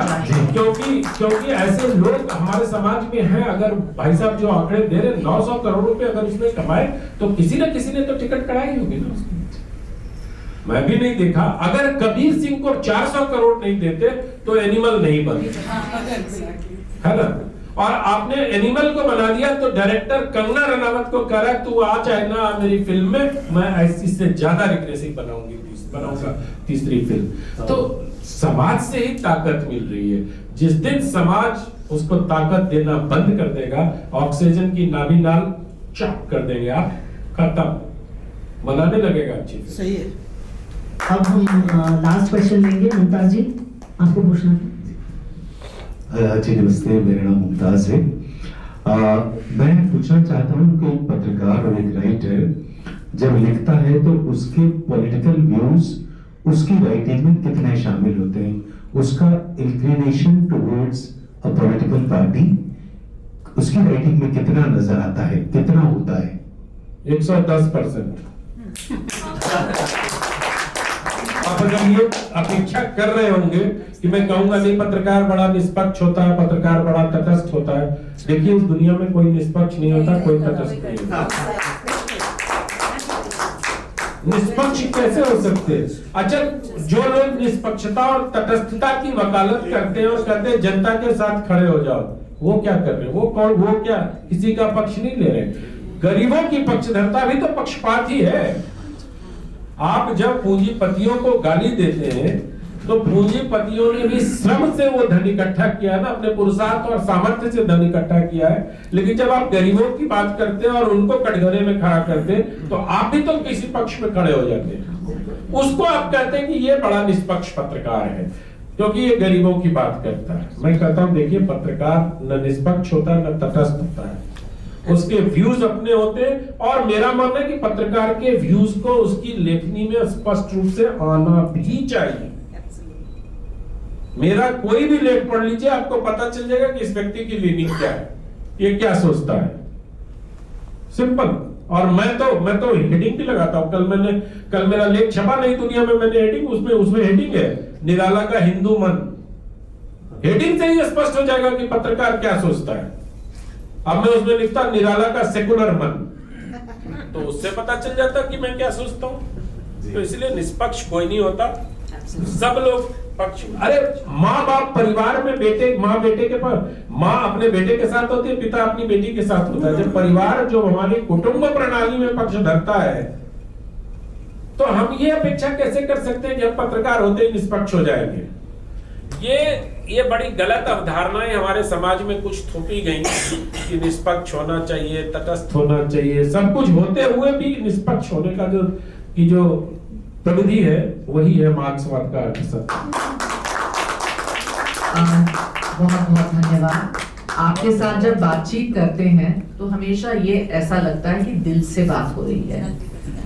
क्योंकि ऐसे लोग हमारे समाज में हैं। अगर भाई साहब जो आंकड़े दे रहे 900 करोड़ रुपए अगर उसने कमाए तो किसी न किसी ने तो टिकट कढ़ाई होगी ना उसकी। मैं भी नहीं देखा। अगर कबीर सिंह को 400 करोड़ नहीं देते तो एनिमल नहीं बनते, है ना। और आपने एनिमल को बना दिया तो डायरेक्टर कंगना रनावत को कह रहा है तू आ जाए ना मेरी फिल्म में, मैं ऐसी से ज्यादा रिग्रेसिव बनाऊंगा तीसरी फिल्म। तो समाज से ही ताकत मिल रही है। जिस दिन समाज उसको ताकत देना बंद कर देगा, ऑक्सीजन की नाभि नाल चॉप कर देंगे आप, खत्म, बनाने लगेगा अच्छी। सही है। अब हम लास्ट क्वेश्चन लेंगे। मुमताज जी, आपको पूछना है। जी नमस्ते, मेरा नाम मुमताज है। मैं पूछना चाहता हूँ कि एक पत्रकार और एक राइटर जब लिखता है तो उसके पॉलिटिकल व्यूज उसकी राइटिंग में कितने शामिल होते हैं, उसका inclination towards a political party उसकी राइटिंग में कितना नजर आता है, कितना होता है? 110%। आप अगर ये अपेक्षा कर रहे होंगे कि मैं कहूंगा नहीं पत्रकार बड़ा निष्पक्ष होता है, पत्रकार बड़ा तटस्थ होता है, देखिए इस दुनिया में कोई निष्पक्ष नहीं होता, कोई तटस्थ नहीं होता। निष्पक्ष कैसे हो सकते हैं? अच्छा, जो लोग निष्पक्षता और तटस्थता की वकालत करते हैं और कहते हैं जनता के साथ खड़े हो जाओ, वो क्या कर रहे हैं? वो कौन? वो क्या किसी का पक्ष नहीं ले रहे? गरीबों की पक्षधरता भी तो पक्षपात ही है। आप जब पूंजीपतियों को गाली देते हैं तो पूंजीपतियों ने भी श्रम से वो धन इकट्ठा किया है ना, अपने पुरुषार्थ और सामर्थ्य से धन इकट्ठा किया है। लेकिन जब आप गरीबों की बात करते हैं और उनको कटघरे में खड़ा करते हैं तो आप भी तो किसी पक्ष में खड़े हो जाते हैं। उसको आप कहते हैं कि ये बड़ा निष्पक्ष पत्रकार है क्योंकि ये गरीबों की बात करता है। मैं कहता हूं देखिए, पत्रकार न निष्पक्ष होता है न तटस्थ होता है, उसके व्यूज अपने होते हैं। और मेरा मानना है कि पत्रकार के व्यूज को उसकी लेखनी में स्पष्ट रूप से आना भी चाहिए। मेरा कोई भी लेख पढ़ लीजिए, आपको पता चल जाएगा कि इस व्यक्ति की लीनिंग क्या है, ये क्या सोचता है, सिंपल। और मैं तो हेडिंग भी लगाता हूं। कल मेरा लेख छपा नई दुनिया में, मैंने हेडिंग उसमें हेडिंग है निराला का हिंदू मन। हेडिंग से ही स्पष्ट हो जाएगा कि पत्रकार क्या सोचता है। अब मैं उसमें लिखता निराला का सेकुलर मन, तो उससे पता चल जाता कि मैं क्या सोचता हूं। तो इसलिए निष्पक्ष कोई नहीं होता, सब लोग पक्ष। अरे माँ बाप परिवार में माँ अपने बेटे के साथ होती है, पिता अपनी बेटी के साथ होता है। जब परिवार जो हमारी कुटुंब प्रणाली में पक्ष धरता है तो हम ये अपेक्षा कैसे कर सकते हैं कि हम पत्रकार होते ही निष्पक्ष हो जाएंगे। ये बड़ी गलत अवधारणाएं हमारे समाज में कुछ थोपी गई कि निष्पक्ष होना चाहिए, तटस्थ होना चाहिए। सब कुछ होते हुए भी निष्पक्ष होने का जो प्रविधि है वही है मार्क्सवाद का अर्थशास्त्र। बहुत बहुत धन्यवाद। आपके साथ जब बातचीत करते हैं तो हमेशा ये ऐसा लगता है कि दिल से बात हो रही है।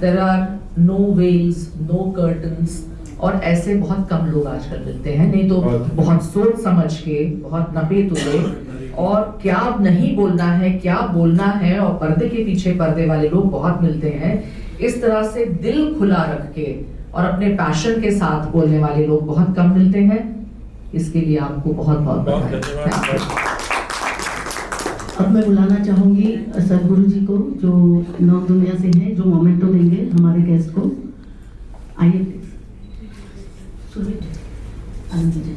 There are no veils, no curtains, और ऐसे बहुत कम लोग आजकल मिलते हैं, नहीं तो बहुत सोच समझ के, बहुत नपे तुले और क्या नहीं बोलना है, क्या बोलना है, और पर्दे के पीछे पर्दे वाले लोग बहुत मिलते हैं। इस तरह से दिल खुला रख के और अपने पैशन के साथ बोलने वाले लोग बहुत कम मिलते हैं। इसके लिए आपको बहुत बहुत धन्यवाद। अब मैं बुलाना चाहूंगी सदगुरु जी को, जो नौ दुनिया से हैं, जो मोमेंटो देंगे हमारे गेस्ट को। आइए प्लीज। आनंद जी।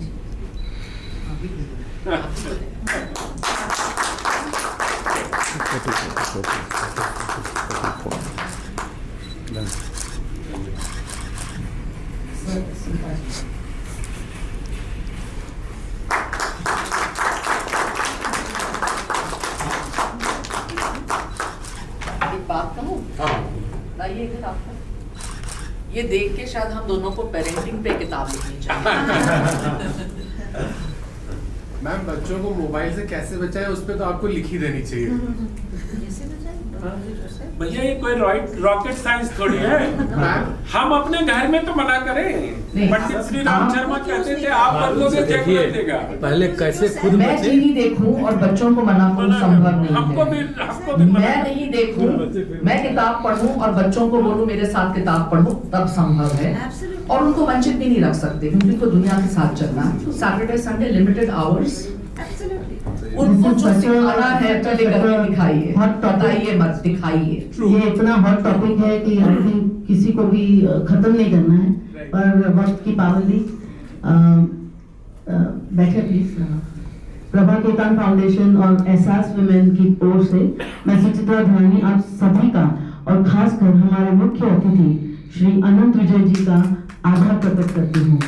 बात कहूं? लाइए इधर आपको। ये देख के शायद हम दोनों को पेरेंटिंग पे किताब लिखनी चाहिए। मैम, बच्चों को मोबाइल से कैसे बचाए उस पे तो आपको लिख ही देनी चाहिए। भैया ये कोई रॉकेट साइंस थोड़ी है। हम अपने घर में तो मना करें, पंडित श्री राम शर्मा कहते थे आप बदलोगे जग बदलेगा। पहले कैसे खुद मैं टीवी देखूं और बच्चों को मना करूं संभव नहीं है। मैं नहीं देखूं, मैं किताब पढ़ूं और बच्चों को बोलूं मेरे साथ किताब पढ़ो, तब संभव है। और उनको वंचित भी नहीं रख सकते क्योंकि उनको दुनिया के साथ चलना है। सैटरडे संडे लिमिटेड आवर्स, उनको जो सिखाना है पहले करके दिखाइए, बताइए मत, दिखाइए। ये इतना हॉट टॉपिक है कि आई थिंक किसी को भी खत्म नहीं करना है, पर वक्त की पाबंदी। बैठे प्लीज। प्रभा केतन फाउंडेशन और एहसास वुमेन की ओर से मैं सुचित्रा धानी आप सभी का और खासकर हमारे मुख्य अतिथि श्री अनंत विजय जी का आभार प्रकट करती हूँ।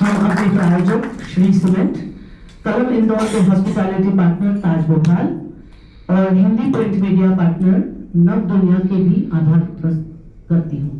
हम अपने प्रायोजक श्री सीमेंट, कलम इंदौर के हॉस्पिटैलिटी पार्टनर ताज भोपाल और हिंदी प्रिंट मीडिया पार्टनर नव दुनिया के भी आभार प्रकट करती हूँ।